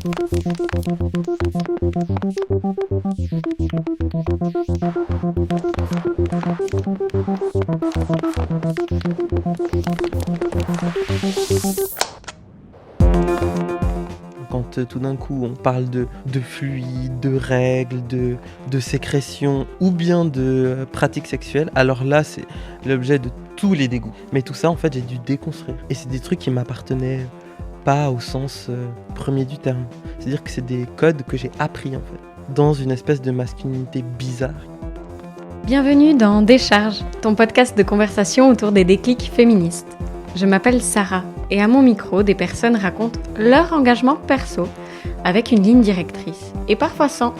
Quand tout d'un coup on parle de fluides, de règles, de sécrétions ou bien de pratiques sexuelles, alors là c'est l'objet de tous les dégoûts. Mais tout ça en fait j'ai dû déconstruire. Et c'est des trucs qui m'appartenaient pas au sens premier du terme. C'est-à-dire que c'est des codes que j'ai appris en fait, dans une espèce de masculinité bizarre. Bienvenue dans Décharge, ton podcast de conversation autour des déclics féministes. Je m'appelle Sarah et à mon micro, des personnes racontent leur engagement perso avec une ligne directrice, et parfois sans.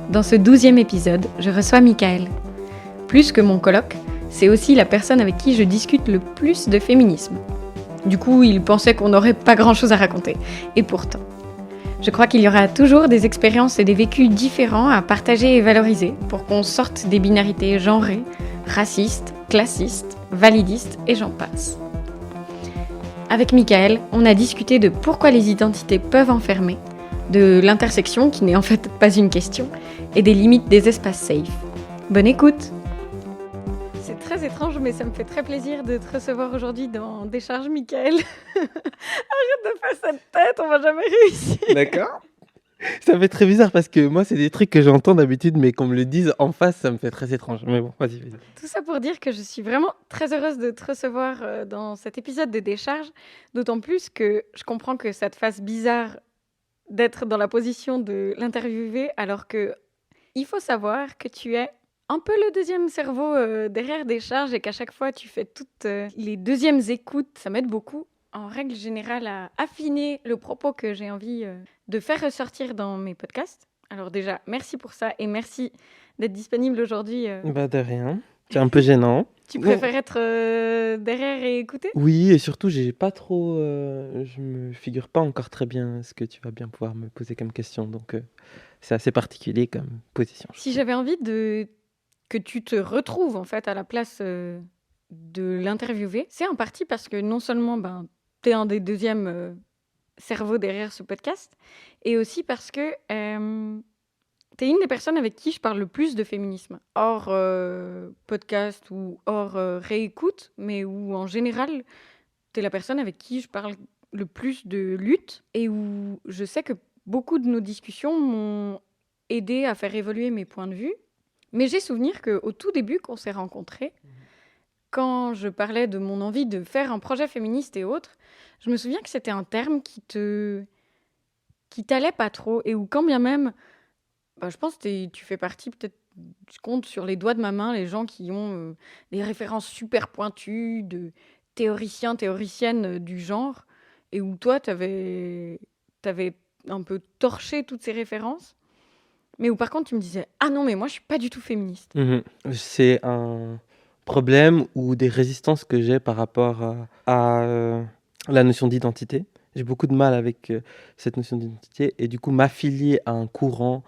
Dans ce 12e épisode, je reçois Michael. Plus que mon coloc, c'est aussi la personne avec qui je discute le plus de féminisme. Du coup, il pensait qu'on n'aurait pas grand-chose à raconter, et pourtant. Je crois qu'il y aura toujours des expériences et des vécus différents à partager et valoriser pour qu'on sorte des binarités genrées, racistes, classistes, validistes et j'en passe. Avec Michael, on a discuté de pourquoi les identités peuvent enfermer, de l'intersection qui n'est en fait pas une question, et des limites des espaces safe. Bonne écoute! C'est très étrange, mais ça me fait très plaisir de te recevoir aujourd'hui dans Décharge, Michael. Arrête de faire cette tête, on va jamais réussir. D'accord. Ça me fait très bizarre parce que moi c'est des trucs que j'entends d'habitude mais qu'on me le dise en face ça me fait très étrange. Mais bon, vas-y. Tout ça pour dire que je suis vraiment très heureuse de te recevoir dans cet épisode de Décharge, d'autant plus que je comprends que ça te fasse bizarre d'être dans la position de l'interviewer, alors que il faut savoir que tu es un peu le deuxième cerveau derrière Décharge et qu'à chaque fois tu fais toutes les deuxièmes écoutes. Ça m'aide beaucoup, en règle générale, à affiner le propos que j'ai envie de faire ressortir dans mes podcasts. Alors déjà, merci pour ça et merci d'être disponible aujourd'hui. Bah de rien. C'est un peu gênant. Tu préfères être derrière et écouter ? Oui, et surtout, j'ai pas trop. Je me figure pas encore très bien ce que tu vas bien pouvoir me poser comme question, donc c'est assez particulier comme position. Si j'avais envie que tu te retrouves en fait à la place de l'interviewer, c'est en partie parce que non seulement t'es un des deuxièmes cerveaux derrière ce podcast, et aussi parce que t'es une des personnes avec qui je parle le plus de féminisme, hors podcast ou hors réécoute, mais où en général, t'es la personne avec qui je parle le plus de lutte et où je sais que beaucoup de nos discussions m'ont aidé à faire évoluer mes points de vue. Mais j'ai souvenir qu'au tout début, qu'on s'est rencontrés, quand je parlais de mon envie de faire un projet féministe et autres, je me souviens que c'était un terme qui t'allait pas trop et où quand bien même, je pense que tu fais partie peut-être, je compte sur les doigts de ma main les gens qui ont des références super pointues de théoriciens, théoriciennes du genre, et où toi, t'avais un peu torché toutes ces références, mais où par contre tu me disais « Ah non, mais moi je suis pas du tout féministe ». C'est un problème ou des résistances que j'ai par rapport à la notion d'identité. J'ai beaucoup de mal avec cette notion d'identité et du coup m'affilier à un courant,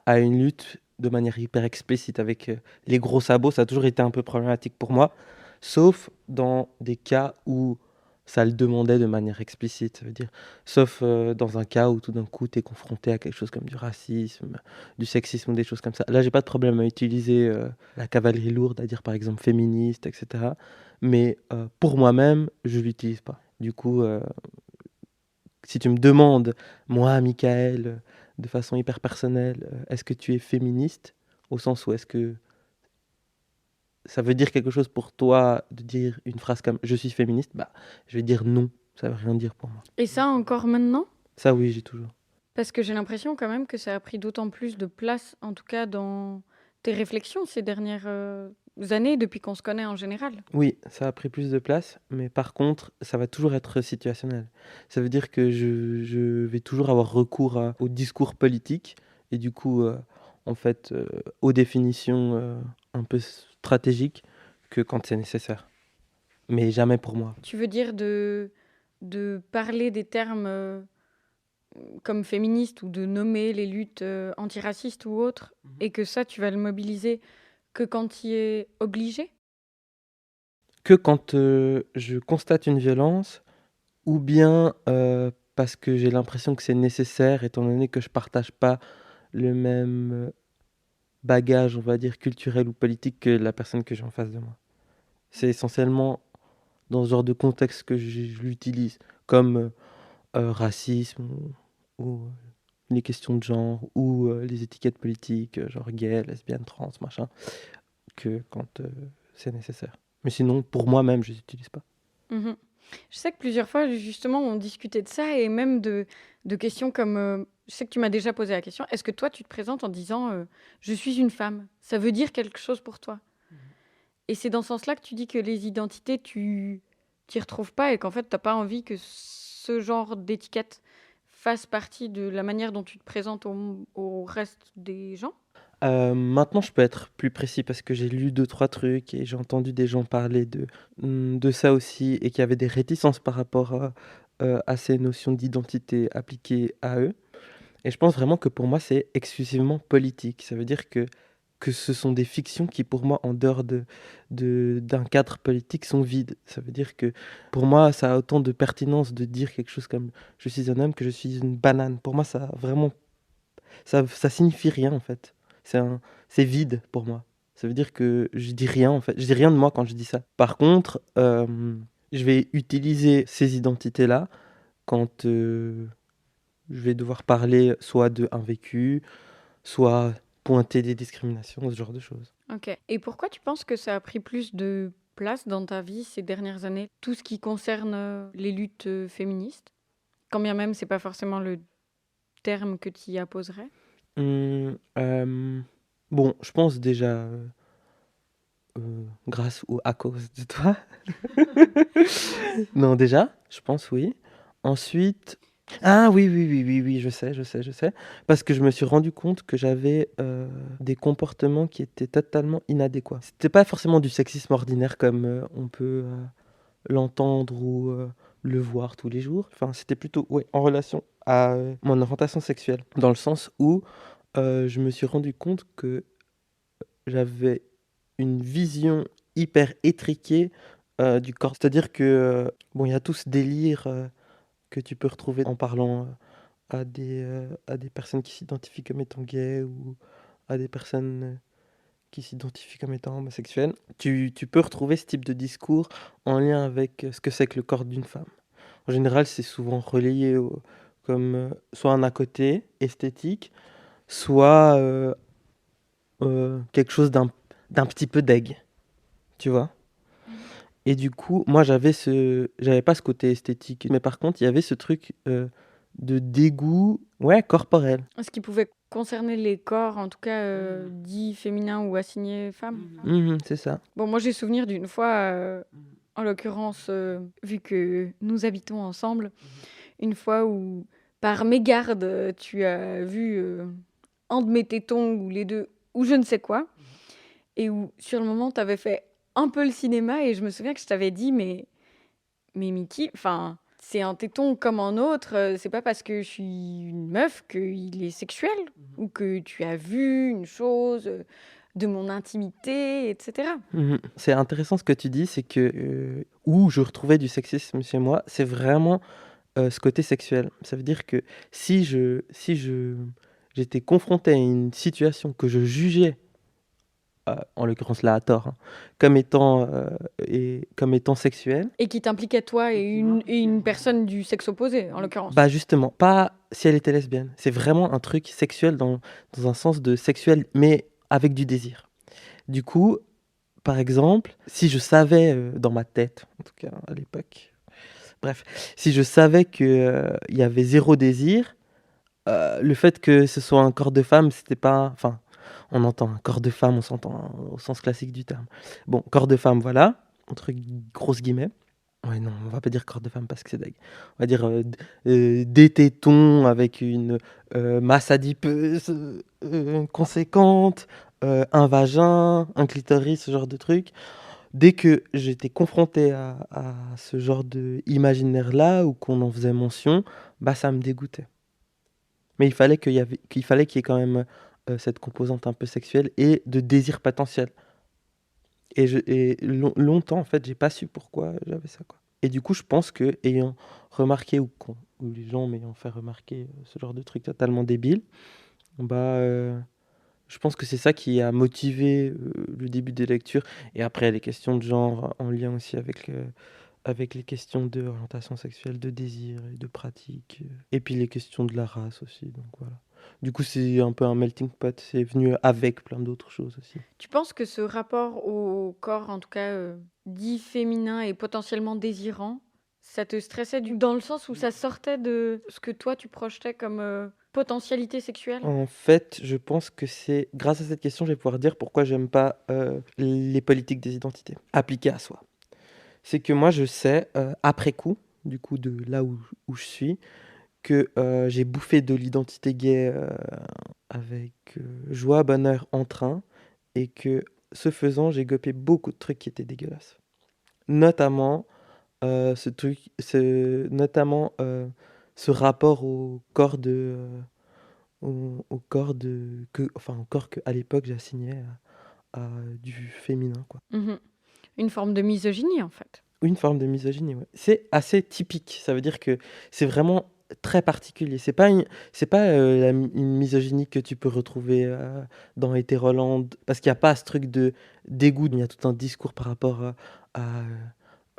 à une lutte de manière hyper explicite avec les gros sabots, ça a toujours été un peu problématique pour moi, sauf dans des cas où ça le demandait de manière explicite, ça veut dire, sauf dans un cas où tout d'un coup tu es confronté à quelque chose comme du racisme, du sexisme, des choses comme ça. Là, j'ai pas de problème à utiliser la cavalerie lourde, à dire par exemple féministe, etc. Mais pour moi-même, je l'utilise pas. Du coup, si tu me demandes, moi, Michael, de façon hyper personnelle, est-ce que tu es féministe ? Au sens où est-ce que ça veut dire quelque chose pour toi de dire une phrase comme « je suis féministe », je vais dire non, ça veut rien dire pour moi. Et ça encore maintenant ? Ça oui, j'ai toujours. Parce que j'ai l'impression quand même que ça a pris d'autant plus de place, en tout cas dans tes réflexions ces dernières années, depuis qu'on se connaît en général. Oui, ça a pris plus de place, mais par contre, ça va toujours être situationnel. Ça veut dire que je vais toujours avoir recours au discours politique et du coup, en fait, aux définitions un peu stratégiques que quand c'est nécessaire. Mais jamais pour moi. Tu veux dire de parler des termes comme féministes ou de nommer les luttes antiracistes ou autres, et que ça, tu vas le mobiliser que quand il est obligé ? Que quand je constate une violence ou bien parce que j'ai l'impression que c'est nécessaire, étant donné que je partage pas le même bagage, on va dire, culturel ou politique que la personne que j'ai en face de moi. C'est essentiellement dans ce genre de contexte que je l'utilise, comme racisme ou les questions de genre ou les étiquettes politiques, genre gay, lesbienne, trans, machin, que quand c'est nécessaire. Mais sinon, pour moi-même, je les utilise pas. Mhm. Je sais que plusieurs fois, justement, on discutait de ça et même de questions comme... je sais que tu m'as déjà posé la question, est-ce que toi, tu te présentes en disant je suis une femme » Ça veut dire quelque chose pour toi. Et c'est dans ce sens-là que tu dis que les identités, tu t'y retrouves pas et qu'en fait, tu n'as pas envie que ce genre d'étiquette fasse partie de la manière dont tu te présentes au reste des gens. Maintenant, je peux être plus précis parce que j'ai lu 2-3 trucs et j'ai entendu des gens parler de ça aussi et qu'il y avait des réticences par rapport à ces notions d'identité appliquées à eux. Et je pense vraiment que pour moi, c'est exclusivement politique. Ça veut dire que ce sont des fictions qui, pour moi, en dehors d'un cadre politique, sont vides. Ça veut dire que pour moi, ça a autant de pertinence de dire quelque chose comme je suis un homme que je suis une banane. Pour moi, ça a vraiment, ça signifie rien en fait. C'est vide pour moi. Ça veut dire que je dis rien en fait. Je dis rien de moi quand je dis ça. Par contre, je vais utiliser ces identités-là quand je vais devoir parler soit de un vécu, soit pointer des discriminations, ce genre de choses. Ok. Et pourquoi tu penses que ça a pris plus de place dans ta vie ces dernières années, tout ce qui concerne les luttes féministes, quand bien même c'est pas forcément le terme que tu y apposerais? Bon, je pense déjà grâce ou à cause de toi. Non, déjà, je pense oui. Ensuite, ah oui, oui, oui, oui, oui, je sais. Parce que je me suis rendu compte que j'avais des comportements qui étaient totalement inadéquats. C'était pas forcément du sexisme ordinaire comme on peut l'entendre ou le voir tous les jours. Enfin, c'était plutôt ouais, en relation à mon orientation sexuelle. Dans le sens où je me suis rendu compte que j'avais une vision hyper étriquée du corps. C'est-à-dire que, bon, il y a tout ce délire que tu peux retrouver en parlant à des personnes qui s'identifient comme étant gays ou à des personnes qui s'identifient comme étant homosexuelles. Tu peux retrouver ce type de discours en lien avec ce que c'est que le corps d'une femme. En général, c'est souvent relayé comme soit un à côté esthétique, soit quelque chose d'un petit peu deg, tu vois. Et du coup, moi, j'avais pas ce côté esthétique, mais par contre, il y avait ce truc de dégoût, ouais, corporel. Ce qui pouvait concerner les corps, en tout cas dits féminins ou assignés femmes. C'est ça. Bon, moi j'ai souvenir d'une fois, en l'occurrence, vu que nous habitons ensemble, une fois où, par mégarde, tu as vu un de mes tétons ou les deux, ou je ne sais quoi, et où sur le moment, tu avais fait un peu le cinéma, et je me souviens que je t'avais dit, mais Mickey, enfin, c'est un téton comme un autre, c'est pas parce que je suis une meuf qu'il est sexuel, ou que tu as vu une chose de mon intimité, etc. C'est intéressant ce que tu dis, c'est que où je retrouvais du sexisme chez moi, c'est vraiment ce côté sexuel. Ça veut dire que j'étais confronté à une situation que je jugeais, en l'occurrence là à tort, hein, comme étant sexuelle, Et qui t'impliquait toi et une personne du sexe opposé, en l'occurrence. bah justement, pas si elle était lesbienne. C'est vraiment un truc sexuel dans un sens de sexuel, mais avec du désir. Du coup, par exemple, si je savais dans ma tête, en tout cas à l'époque, bref, si je savais que il y avait zéro désir, le fait que ce soit un corps de femme, c'était pas, enfin, on entend un corps de femme, on s'entend au sens classique du terme. Bon, corps de femme, voilà, entre grosses guillemets. Ouais, non, on va pas dire corps de femme parce que c'est deg. On va dire des tétons avec une masse adipeuse conséquente, un vagin, un clitoris, ce genre de truc. Dès que j'étais confronté à ce genre de imaginaire-là ou qu'on en faisait mention, bah ça me dégoûtait. Mais qu'il fallait qu'il y ait quand même cette composante un peu sexuelle et de désir potentiel. Longtemps, en fait, j'ai pas su pourquoi j'avais ça, quoi. Et du coup, je pense que, ayant remarqué ou les gens m'ayant fait remarquer ce genre de truc totalement débile, bah, je pense que c'est ça qui a motivé le début des lectures. Et après, les questions de genre en lien aussi avec les questions d'orientation sexuelle, de désir et de pratique. Et puis les questions de la race aussi. Donc voilà. Du coup, c'est un peu un melting pot. C'est venu avec plein d'autres choses aussi. Tu penses que ce rapport au corps, en tout cas dit féminin et potentiellement désirant, ça te stressait dans le sens où ça sortait de ce que toi tu projetais comme potentialité sexuelle? En fait, je pense que c'est grâce à cette question, je vais pouvoir dire pourquoi j'aime pas les politiques des identités appliquées à soi. C'est que moi, je sais, après coup, du coup, de là où je suis, que j'ai bouffé de l'identité gay avec joie, bonheur, entrain, et que ce faisant, j'ai gopé beaucoup de trucs qui étaient dégueulasses. Notamment ce rapport au corps au corps que à l'époque j'assignais à du féminin, quoi. Mhm. Une forme de misogynie en fait. Une forme de misogynie, ouais. C'est assez typique. Ça veut dire que c'est vraiment très particulier. C'est pas une misogynie que tu peux retrouver dans Hétéroland, parce qu'il n'y a pas ce truc de dégoût. Il y a tout un discours par rapport à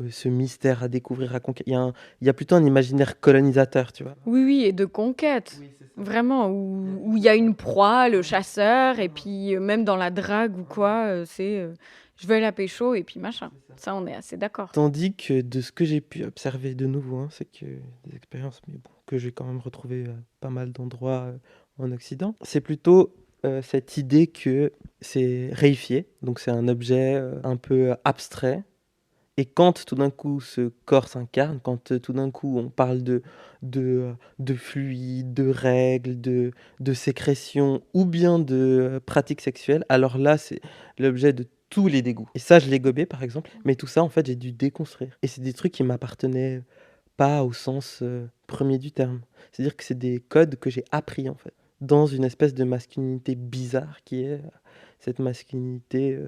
ce mystère à découvrir, à conquérir. Il y a plutôt un imaginaire colonisateur, tu vois. Oui, oui, et de conquête. Oui, c'est ça. Vraiment, où il y a une proie, le chasseur, et puis même dans la drague ou quoi, c'est je vais la pécho et puis machin. Ça, on est assez d'accord. Tandis que de ce que j'ai pu observer de nouveau, hein, c'est que des expériences, mais bon, que j'ai quand même retrouvé pas mal d'endroits en Occident, c'est plutôt cette idée que c'est réifié, donc c'est un objet un peu abstrait. Et quand tout d'un coup ce corps s'incarne, quand tout d'un coup on parle de fluides, de règles, de sécrétions ou bien de pratiques sexuelles, alors là c'est l'objet de tous les dégoûts. Et ça je l'ai gobé par exemple, mais tout ça en fait j'ai dû déconstruire. Et c'est des trucs qui m'appartenaient pas au sens premier du terme. C'est-à-dire que c'est des codes que j'ai appris en fait, dans une espèce de masculinité bizarre qui est cette masculinité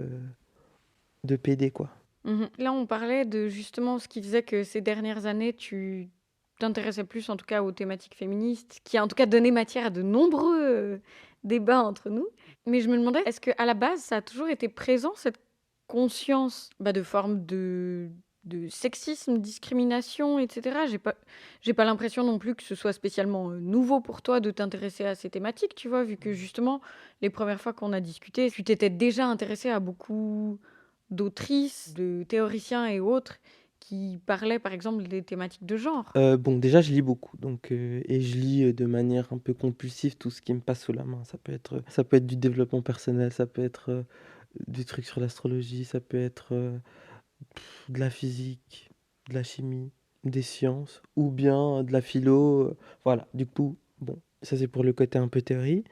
de PD quoi. Mhm. Là, on parlait de justement ce qui faisait que ces dernières années, tu t'intéressais plus en tout cas aux thématiques féministes, qui a en tout cas donné matière à de nombreux débats entre nous. Mais je me demandais, est-ce qu'à la base, ça a toujours été présent, cette conscience de forme de sexisme, discrimination, etc. J'ai pas l'impression non plus que ce soit spécialement nouveau pour toi de t'intéresser à ces thématiques, tu vois, vu que justement, les premières fois qu'on a discuté, tu t'étais déjà intéressé à beaucoup d'autrices, de théoriciens et autres qui parlaient par exemple des thématiques de genre. Bon, déjà, je lis beaucoup, donc et je lis, de manière un peu compulsive tout ce qui me passe sous la main. Ça peut être du développement personnel, ça peut être, des trucs sur l'astrologie, ça peut être, de la physique, de la chimie, des sciences ou bien de la philo, voilà. Du coup, bon, ça c'est pour le côté un peu théorie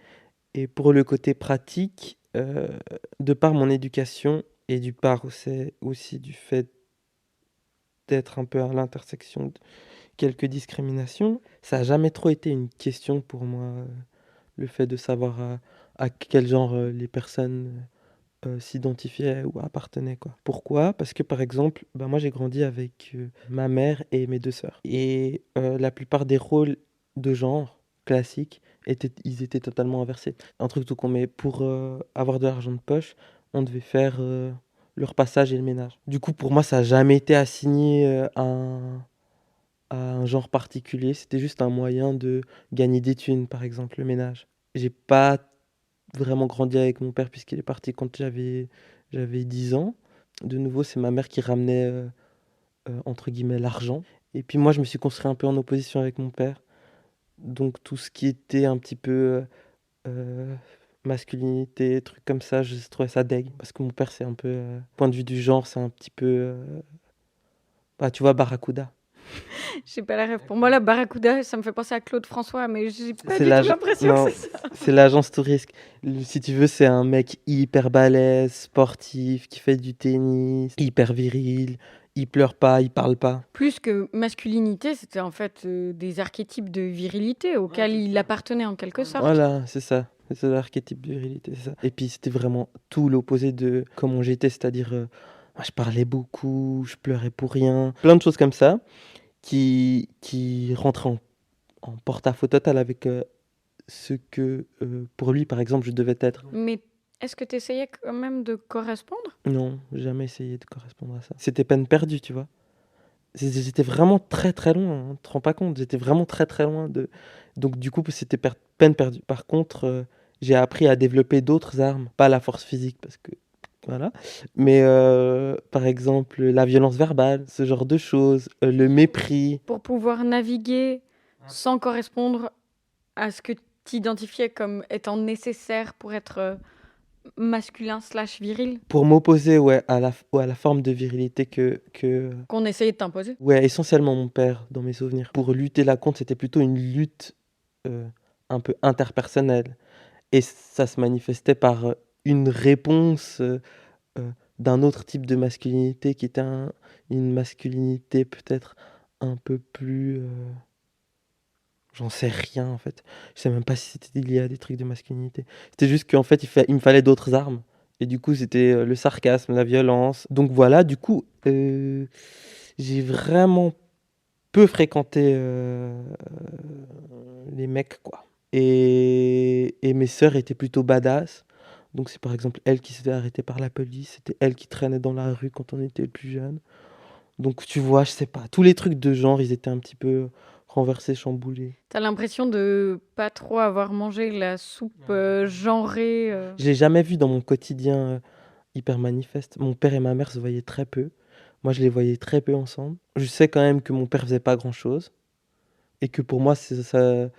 et pour le côté pratique, de par mon éducation et du par c'est aussi du fait d'être un peu à l'intersection quelques discriminations. Ça a jamais trop été une question pour moi, le fait de savoir à quel genre, les personnes, s'identifiaient ou appartenaient, quoi. Pourquoi? Parce que, par exemple, bah, moi, j'ai grandi avec, ma mère et mes 2 sœurs et la plupart des rôles de genre classiques étaient totalement inversés. Un truc tout con, mais pour, avoir de l'argent de poche, on devait faire, le repassage et le ménage. Du coup, pour moi, ça a jamais été assigné, à un genre particulier, c'était juste un moyen de gagner des thunes, par exemple, le ménage. J'ai pas vraiment grandi avec mon père puisqu'il est parti quand j'avais 10 ans. De nouveau, c'est ma mère qui ramenait, entre guillemets «l'argent» et puis moi, je me suis construit un peu en opposition avec mon père. Donc tout ce qui était un petit peu, heu, masculinité, trucs comme ça, je trouvais ça deg parce que mon père, c'est un peu, point de vue du genre, c'est un petit peu, bah, tu vois, Barracuda? J'ai pas la rêve. Pour moi, la barracuda, ça me fait penser à Claude François, mais j'ai pas C'est du tout l'age l'impression non, que c'est ça. c'est l'agence Tourisque. Si tu veux, c'est un mec hyper balèze, sportif, qui fait du tennis, hyper viril, il pleure pas, il parle pas. Plus que masculinité, c'était en fait des archétypes de virilité auxquels il appartenait en quelque sorte. Voilà, c'est ça. C'est l'archétype de virilité, c'est ça. Et puis c'était vraiment tout l'opposé de comment j'étais, c'est-à-dire, moi je parlais beaucoup, je pleurais pour rien, plein de choses comme ça qui rentraient en en porte-à-faux total avec ce que pour lui, par exemple, je devais être. Mais est-ce que tu essayais quand même de correspondre? Non, j'ai jamais essayé de correspondre à ça. C'était peine perdue, tu vois. J'étais vraiment très très loin, hein, tu te rends pas compte, j'étais vraiment très très loin de. Donc du coup, c'était peine perdue. Par contre, j'ai appris à développer d'autres armes, pas la force physique parce que voilà, mais par exemple la violence verbale, ce genre de choses, le mépris. Pour pouvoir naviguer sans correspondre à ce que tu identifiais comme étant nécessaire pour être masculin/viril, Pour m'opposer, ouais, à la forme de virilité qu'on essayait de t'imposer. ouais, essentiellement mon père dans mes souvenirs. Pour lutter là contre, c'était plutôt une lutte euh, un peu interpersonnelle. Et ça se manifestait par une réponse d'un autre type de masculinité qui était une masculinité peut-être un peu plus. J'en sais rien en fait. Je sais même pas si c'était lié à des trucs de masculinité. C'était juste qu'en fait, il me fallait d'autres armes. Et du coup, c'était le sarcasme, la violence. Donc voilà, du coup, j'ai vraiment peu fréquenté les mecs, quoi. Et mes sœurs étaient plutôt badass. Donc c'est par exemple elle qui se fait arrêter par la police. C'était elle qui traînait dans la rue quand on était plus jeune. Donc tu vois, je sais pas. Tous les trucs de genre, ils étaient un petit peu renversés, chamboulés. T'as l'impression de pas trop avoir mangé la soupe genrée. Je l'ai jamais vu dans mon quotidien hyper manifeste. Mon père et ma mère se voyaient très peu. Moi, je les voyais très peu ensemble. Je sais quand même que mon père faisait pas grand-chose. Et que pour moi, ça,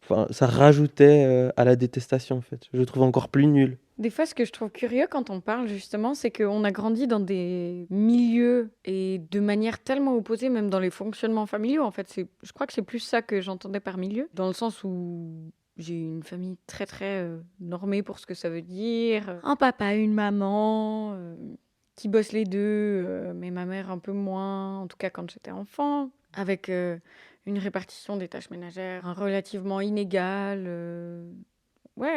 enfin, ça rajoutait à la détestation, en fait. Je le trouve encore plus nul. Des fois, ce que je trouve curieux quand on parle, justement, c'est qu'on a grandi dans des milieux et de manière tellement opposée, même dans les fonctionnements familiaux. En fait, je crois que c'est plus ça que j'entendais par milieu, dans le sens où j'ai une famille très, très normée pour ce que ça veut dire. Un papa, une maman, qui bossent les deux, mais ma mère un peu moins, en tout cas quand j'étais enfant, avec une répartition des tâches ménagères relativement inégale. Ouais,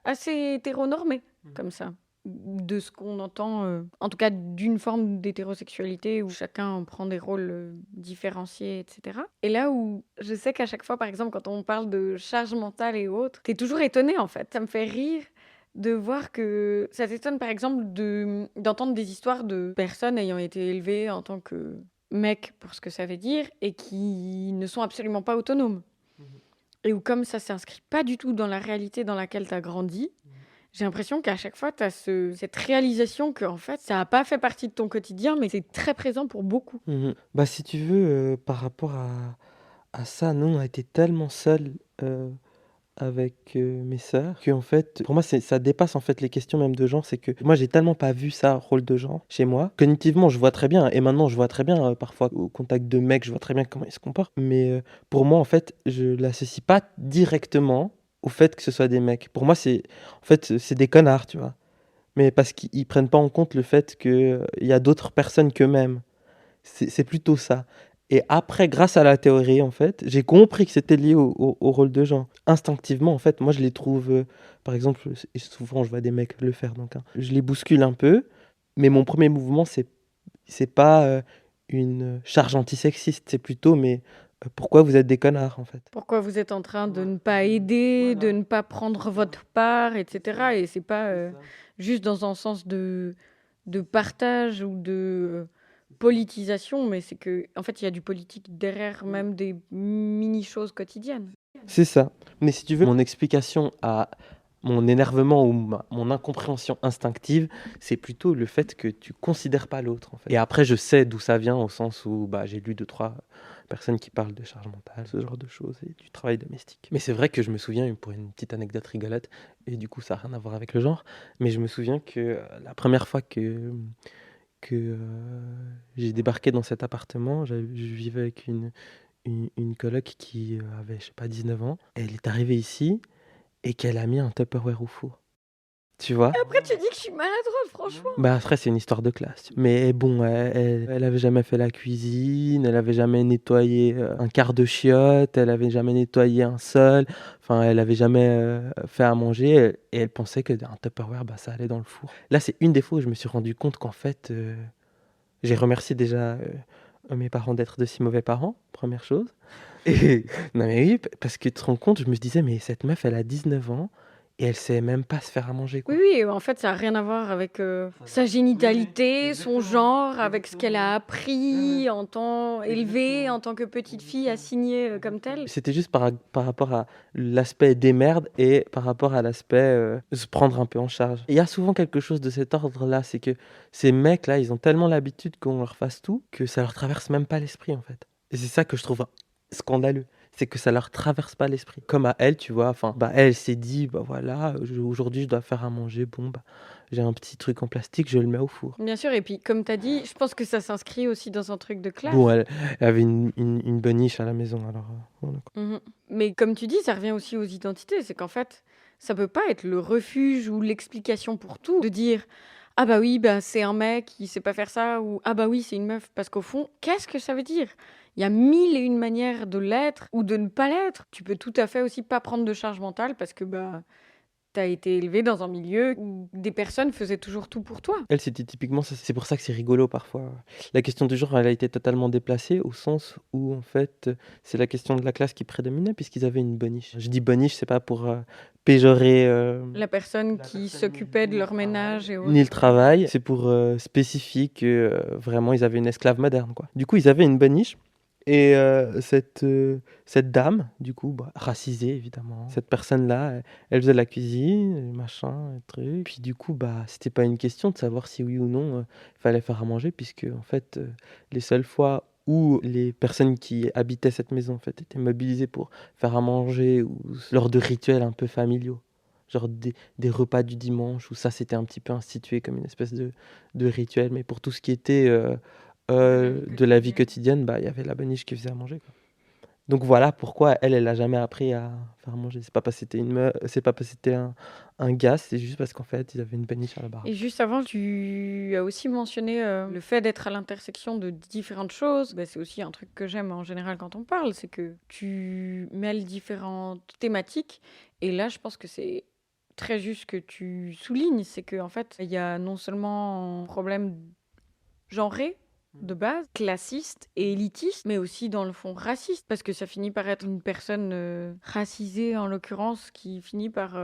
assez hétéronormé, comme ça. De ce qu'on entend, en tout cas d'une forme d'hétérosexualité où chacun prend des rôles différenciés, etc. Et là où je sais qu'à chaque fois, par exemple, quand on parle de charge mentale et autres, t'es toujours étonné en fait. Ça me fait rire de voir que ça t'étonne, par exemple, d'entendre des histoires de personnes ayant été élevées en tant que mec, pour ce que ça veut dire, et qui ne sont absolument pas autonomes. Et où comme ça s'inscrit pas du tout dans la réalité dans laquelle tu as grandi, j'ai l'impression qu'à chaque fois, tu as cette réalisation que en fait, ça n'a pas fait partie de ton quotidien, mais c'est très présent pour beaucoup. Mhm. Bah, si tu veux, par rapport à ça, nous, on a été tellement seuls avec mes sœurs que en fait, pour moi, ça dépasse en fait les questions même de genre. C'est que moi, j'ai tellement pas vu ça, rôle de genre, chez moi. Cognitivement, je vois très bien, et maintenant, je vois très bien, parfois, au contact de mecs, je vois très bien comment ils se comportent. Mais pour moi, en fait, je l'associe pas directement au fait que ce soit des mecs. Pour moi, en fait, c'est des connards, tu vois. Mais parce qu'ils prennent pas en compte le fait qu'il y a d'autres personnes qu'eux-mêmes. C'est plutôt ça. Et après, grâce à la théorie, en fait, j'ai compris que c'était lié au rôle de genre. Instinctivement, en fait, moi, je les trouve, par exemple, et souvent, je vois des mecs le faire, donc, hein, je les bouscule un peu, mais mon premier mouvement, c'est pas une charge antisexiste, c'est plutôt, mais pourquoi vous êtes des connards, en fait. Pourquoi vous êtes en train de ne pas aider, de ne pas prendre votre part, etc. Et c'est pas juste dans un sens de partage ou de politisation, mais c'est que en fait, il y a du politique derrière même des mini-choses quotidiennes. C'est ça. Mais si tu veux, mon explication à mon énervement ou mon incompréhension instinctive, c'est plutôt le fait que tu considères pas l'autre, en fait. Et après, je sais d'où ça vient, au sens où bah, j'ai lu 2-3 personnes qui parlent de charge mentale, ce genre de choses, et du travail domestique. Mais c'est vrai que je me souviens, pour une petite anecdote rigolote, et du coup, ça n'a rien à voir avec le genre, mais je me souviens que la première fois que j'ai débarqué dans cet appartement, je vivais avec une coloc qui avait, je sais pas, 19 ans. Elle est arrivée ici et qu'elle a mis un Tupperware au four. Tu vois? Après, tu dis que je suis maladroite, franchement. Bah après, c'est une histoire de classe. Mais bon, elle avait jamais fait la cuisine, elle avait jamais nettoyé un quart de chiotte, elle avait jamais nettoyé un sol, enfin, elle avait jamais fait à manger et elle pensait que un Tupperware, bah, ça allait dans le four. Là, c'est une des fois où je me suis rendu compte qu'en fait, j'ai remercié déjà mes parents d'être de si mauvais parents, première chose. Et non mais oui, parce que tu te rends compte, je me disais: «Mais cette meuf, elle a 19 ans et elle sait même pas se faire à manger, Oui, quoi». oui, en fait, ça a rien à voir avec, sa génitalité, son genre, avec ce qu'elle a appris en tant élevée, en tant que petite fille assignée, comme telle. C'était juste par rapport à l'aspect démerde et par rapport à l'aspect, se prendre un peu en charge. Il y a souvent quelque chose de cet ordre-là, c'est que ces mecs-là, ils ont tellement l'habitude qu'on leur fasse tout, que ça leur traverse même pas l'esprit, en fait. Et c'est ça que je trouve scandaleux, c'est que ça leur traverse pas l'esprit. Comme à elle, tu vois, enfin, bah, elle s'est dit: «Bah, voilà, aujourd'hui je dois faire à manger, bon, bah, j'ai un petit truc en plastique, je le mets au four». Bien sûr, et puis comme tu as dit, je pense que ça s'inscrit aussi dans un truc de Bon, classe. elle avait une bonne niche à la maison, alors, voilà, quoi. Mmh. Mais comme tu dis, ça revient aussi aux identités. C'est qu'en fait, ça peut pas être le refuge ou l'explication pour tout, de dire: «Ah bah oui, bah, c'est un mec, il sait pas faire ça» ou «Ah bah oui, c'est une meuf». Parce qu'au fond, qu'est-ce que ça veut dire? Il y a 1001 manières de l'être ou de ne pas l'être. Tu peux tout à fait aussi pas prendre de charge mentale parce que, bah, tu as été élevé dans un milieu où des personnes faisaient toujours tout pour toi. Elle, c'était typiquement ça. C'est pour ça que c'est rigolo parfois. La question du genre, elle a été totalement déplacée au sens où, en fait, c'est la question de la classe qui prédominait puisqu'ils avaient une boniche. Je dis boniche, c'est pas pour péjorer La personne qui s'occupait de leur ménage et autres. ni le travail, c'est pour spécifier que vraiment ils avaient une esclave moderne, quoi. Du coup, ils avaient une boniche. Et cette dame, du coup, bah, racisée évidemment, cette personne-là, elle faisait la cuisine, machin, truc. Puis du coup, bah, c'était pas une question de savoir si oui ou non fallait faire à manger, puisque en fait, les seules fois où les personnes qui habitaient cette maison en fait étaient mobilisées pour faire à manger ou lors de rituels un peu familiaux, genre des repas du dimanche où ça c'était un petit peu institué comme une espèce de rituel, mais pour tout ce qui était de la vie quotidienne, bah, il y avait la boniche qui faisait à manger, quoi. Donc voilà pourquoi elle a jamais appris à faire à manger. C'est pas parce que c'était c'est pas parce que c'était un gars, c'est juste parce qu'en fait, ils avaient une boniche à la baraque. Et juste avant, tu as aussi mentionné le fait d'être à l'intersection de différentes choses. Bah, c'est aussi un truc que j'aime en général quand on parle, c'est que tu mêles différentes thématiques. Et là, je pense que c'est très juste que tu soulignes, c'est qu'en fait, il y a non seulement un problème genré de base, classiste et élitiste, mais aussi dans le fond raciste, parce que ça finit par être une personne racisée en l'occurrence qui finit par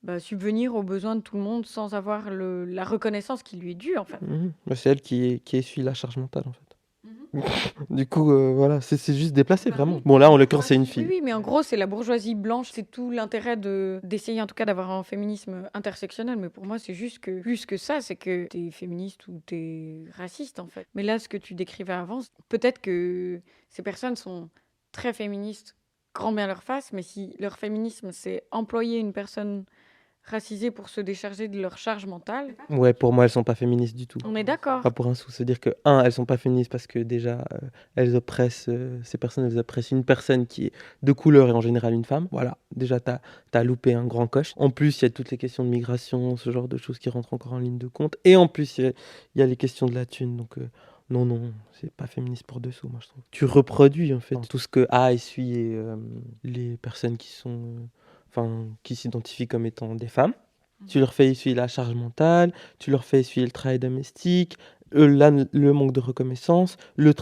bah, subvenir aux besoins de tout le monde sans avoir la reconnaissance qui lui est due en fait. Bah, c'est elle qui essuie la charge mentale, en fait. Du coup, voilà, c'est juste déplacé, vraiment. Bon, là, en l'occurrence, c'est une Oui, fille. oui, mais en gros, c'est la bourgeoisie blanche. C'est tout l'intérêt d'essayer en tout cas d'avoir un féminisme intersectionnel. Mais pour moi, c'est juste que plus que ça, c'est que t'es féministe ou t'es raciste en fait. Mais là, ce que tu décrivais avant, peut-être que ces personnes sont très féministes, grand bien leur face, mais si leur féminisme, c'est employer une personne racisée pour se décharger de leur charge mentale, Ouais, pour moi, elles sont pas féministes du tout. on est d'accord. Pas pour un sou. C'est-à-dire que, elles sont pas féministes parce que déjà, elles oppressent, ces personnes, elles oppressent une personne qui est de couleur et en général une femme. Voilà, déjà, t'as loupé un grand coche. En plus, il y a toutes les questions de migration, ce genre de choses qui rentrent encore en ligne de compte. Et en plus, il y a les questions de la thune. Donc, non, non, c'est pas féministe pour dessous, moi, je trouve. Tu reproduis, en fait, tout ce que a essuyé les personnes qui sont, enfin, qui s'identifient comme étant des femmes. Tu leur fais essuyer la charge mentale, tu leur fais essuyer le travail domestique, le manque de reconnaissance, le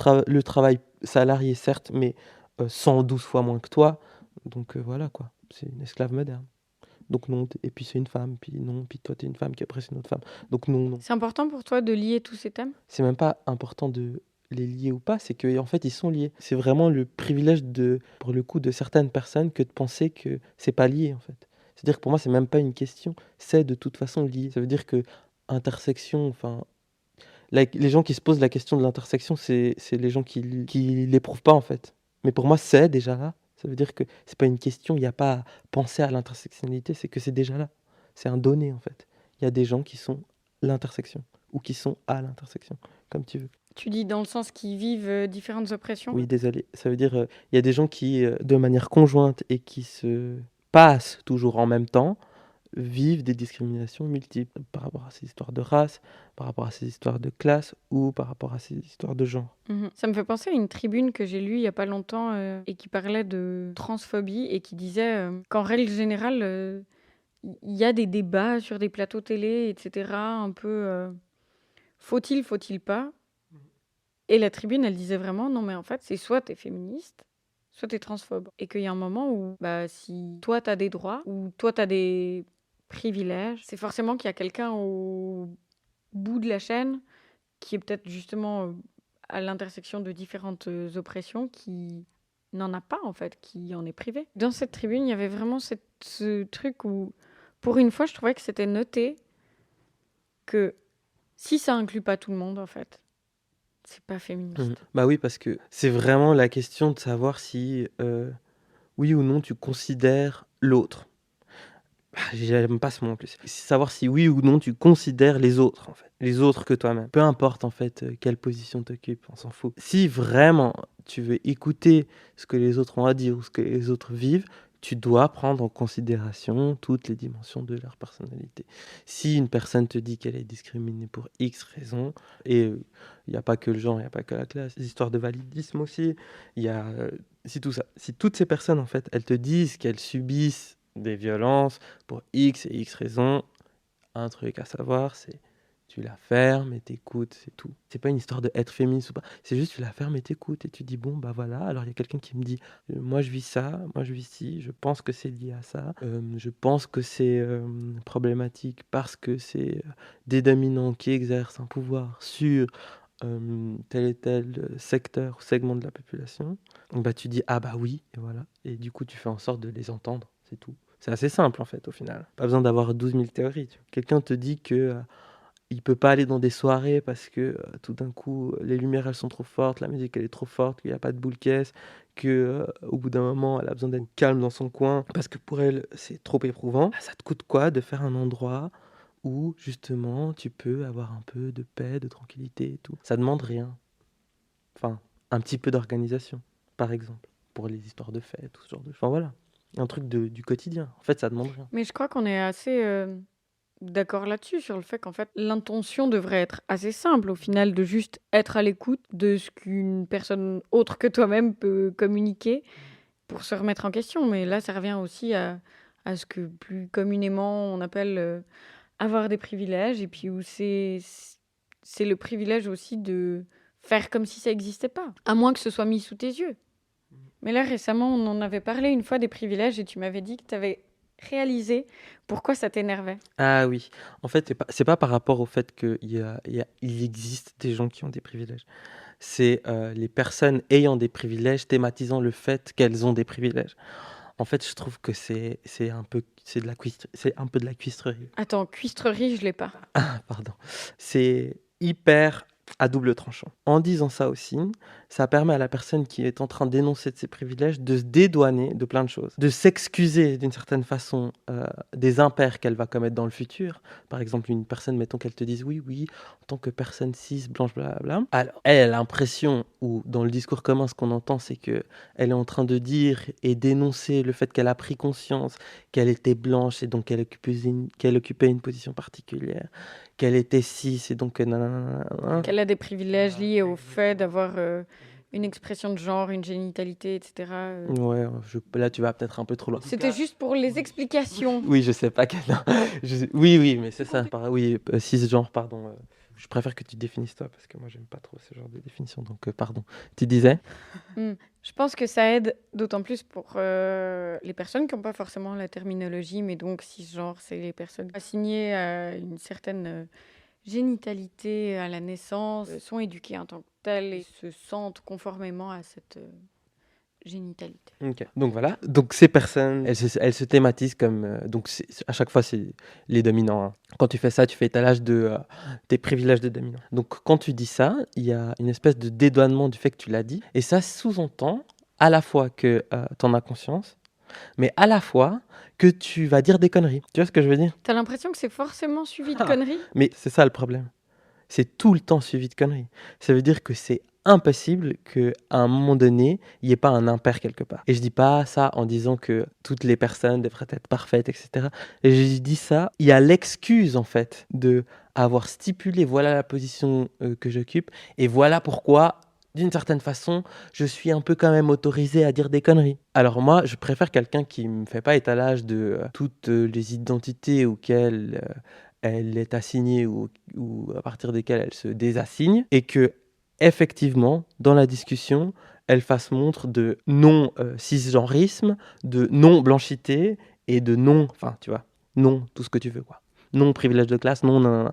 travail salarié certes, mais 112 fois moins que toi. Donc voilà quoi, c'est une esclave moderne. Donc non, et puis c'est une femme, puis non, puis toi t'es une femme qui oppresse une autre femme. Donc non, non. C'est important pour toi de lier tous ces thèmes? C'est même pas important de les lier ou pas, c'est que en fait ils sont liés. C'est vraiment le privilège pour le coup, de certaines personnes que de penser que c'est pas lié en fait. C'est-à-dire que pour moi, c'est même pas une question, c'est de toute façon lié. Ça veut dire que intersection, enfin, les gens qui se posent la question de l'intersection, c'est les gens qui l'éprouvent pas en fait. Mais pour moi, c'est déjà là. Ça veut dire que c'est pas une question, il n'y a pas à penser à l'intersectionnalité, c'est que c'est déjà là. C'est un donné en fait. Il y a des gens qui sont l'intersection ou qui sont à l'intersection, comme tu veux. Tu dis dans le sens qu'ils vivent différentes oppressions? Oui, désolé. Ça veut dire il y a des gens qui, de manière conjointe et qui se passent toujours en même temps, vivent des discriminations multiples par rapport à ces histoires de race, par rapport à ces histoires de classe ou par rapport à ces histoires de genre. Ça me fait penser à une tribune que j'ai lue il y a pas longtemps et qui parlait de transphobie et qui disait qu'en règle générale, il y a des débats sur des plateaux télé, etc. Un peu faut-il pas? Et la tribune, elle disait vraiment non, mais en fait, c'est soit t'es féministe, soit tu es transphobe. Et qu'il y a un moment où, si toi, tu as des droits, ou toi, tu as des privilèges, c'est forcément qu'il y a quelqu'un au bout de la chaîne qui est peut-être justement à l'intersection de différentes oppressions qui n'en a pas, en fait, qui en est privé. Dans cette tribune, il y avait vraiment ce truc où, pour une fois, je trouvais que c'était noté que si ça inclut pas tout le monde, en fait, c'est pas féministe. Bah oui, parce que c'est vraiment la question de savoir si oui ou non tu considères l'autre. J'aime pas ce mot en plus. C'est savoir si oui ou non tu considères les autres, en fait. Les autres que toi-même. Peu importe, en fait, quelle position t'occupes, on s'en fout. Si vraiment tu veux écouter ce que les autres ont à dire ou ce que les autres vivent, tu dois prendre en considération toutes les dimensions de leur personnalité. Si une personne te dit qu'elle est discriminée pour X raisons, et il n'y a pas que le genre, il n'y a pas que la classe, les histoires de validisme aussi, il y a si tout ça. Si toutes ces personnes, en fait, elles te disent qu'elles subissent des violences pour X et X raisons, un truc à savoir, c'est tu la fermes et t'écoutes, c'est tout. C'est pas une histoire de être féministe ou pas, c'est juste tu la fermes et t'écoutes et tu dis bon bah voilà, alors il y a quelqu'un qui me dit moi je vis ça, moi je vis ci, je pense que c'est lié à ça, je pense que c'est problématique parce que c'est des dominants qui exercent un pouvoir sur tel et tel secteur ou segment de la population, bah tu dis ah bah oui, et voilà, et du coup tu fais en sorte de les entendre, c'est tout. C'est assez simple en fait au final. Pas besoin d'avoir 12 000 théories. Quelqu'un te dit que il peut pas aller dans des soirées parce que tout d'un coup les lumières elles sont trop fortes, la musique elle est trop forte, qu'il n'y a pas de boule caisse, que au bout d'un moment elle a besoin d'être calme dans son coin parce que pour elle c'est trop éprouvant. Ça te coûte quoi de faire un endroit où justement tu peux avoir un peu de paix, de tranquillité et tout. Ça demande rien. Enfin, un petit peu d'organisation, par exemple, pour les histoires de fêtes, tout ce genre de... Enfin voilà, un truc du quotidien. En fait, ça demande rien. Mais je crois qu'on est assez d'accord là-dessus, sur le fait qu'en fait, l'intention devrait être assez simple, au final, de juste être à l'écoute de ce qu'une personne autre que toi-même peut communiquer pour se remettre en question. Mais là, ça revient aussi à ce que plus communément on appelle avoir des privilèges, et puis où c'est le privilège aussi de faire comme si ça n'existait pas, à moins que ce soit mis sous tes yeux. Mais là, récemment, on en avait parlé une fois des privilèges, et tu m'avais dit que tu avais réalisé pourquoi ça t'énervait. Ah oui, en fait, c'est pas par rapport au fait il existe des gens qui ont des privilèges. C'est les personnes ayant des privilèges thématisant le fait qu'elles ont des privilèges. En fait, je trouve que c'est un peu de la cuistrerie. Attends, cuistrerie, je l'ai pas. Ah, pardon. C'est hyper à double tranchant. En disant ça aussi, ça permet à la personne qui est en train d'énoncer de ses privilèges de se dédouaner de plein de choses, de s'excuser d'une certaine façon des impairs qu'elle va commettre dans le futur. Par exemple, une personne, mettons qu'elle te dise oui, en tant que personne cis, blanche, blablabla. Alors, elle a l'impression, ou dans le discours commun, ce qu'on entend, c'est que elle est en train de dire et d'énoncer le fait qu'elle a pris conscience qu'elle était blanche et donc qu'elle occupait une position particulière, qu'elle était cis et donc Qu'elle a des privilèges liés au fait d'avoir une expression de genre, une génitalité, etc. Ouais, là tu vas peut-être un peu trop loin. C'était juste pour les explications. Oui, je sais pas quel... Oui, mais c'est ça. Oui, cisgenre, pardon. Je préfère que tu définisses toi, parce que moi, j'aime pas trop ce genre de définition. Donc, pardon. Tu disais? Je pense que ça aide d'autant plus pour les personnes qui n'ont pas forcément la terminologie, mais donc cisgenre, c'est les personnes assignées à une certaine génitalité à la naissance, sont éduquées en tant que telles et se sentent conformément à cette génitalité. Ok. Donc voilà. Donc ces personnes, elles se thématisent comme... donc à chaque fois, c'est les dominants. Hein. Quand tu fais ça, tu fais étalage de tes privilèges de dominant. Donc quand tu dis ça, il y a une espèce de dédouanement du fait que tu l'as dit. Et ça sous-entend à la fois que tu en as conscience, mais à la fois que tu vas dire des conneries. Tu vois ce que je veux dire? T'as l'impression que c'est forcément suivi de conneries? Mais c'est ça le problème. C'est tout le temps suivi de conneries. Ça veut dire que c'est impossible qu'à un moment donné, il n'y ait pas un impair quelque part. Et je dis pas ça en disant que toutes les personnes devraient être parfaites, etc. Et je dis ça, il y a l'excuse en fait de avoir stipulé voilà la position que j'occupe et voilà pourquoi d'une certaine façon, je suis un peu quand même autorisé à dire des conneries. Alors moi, je préfère quelqu'un qui me fait pas étalage de toutes les identités auxquelles elle est assignée ou à partir desquelles elle se désassigne, et que effectivement, dans la discussion, elle fasse montre de non-cisgenrisme, de non-blanchité et de non, enfin, tu vois, non, tout ce que tu veux, quoi. Non privilège de classe, non, non, non, non.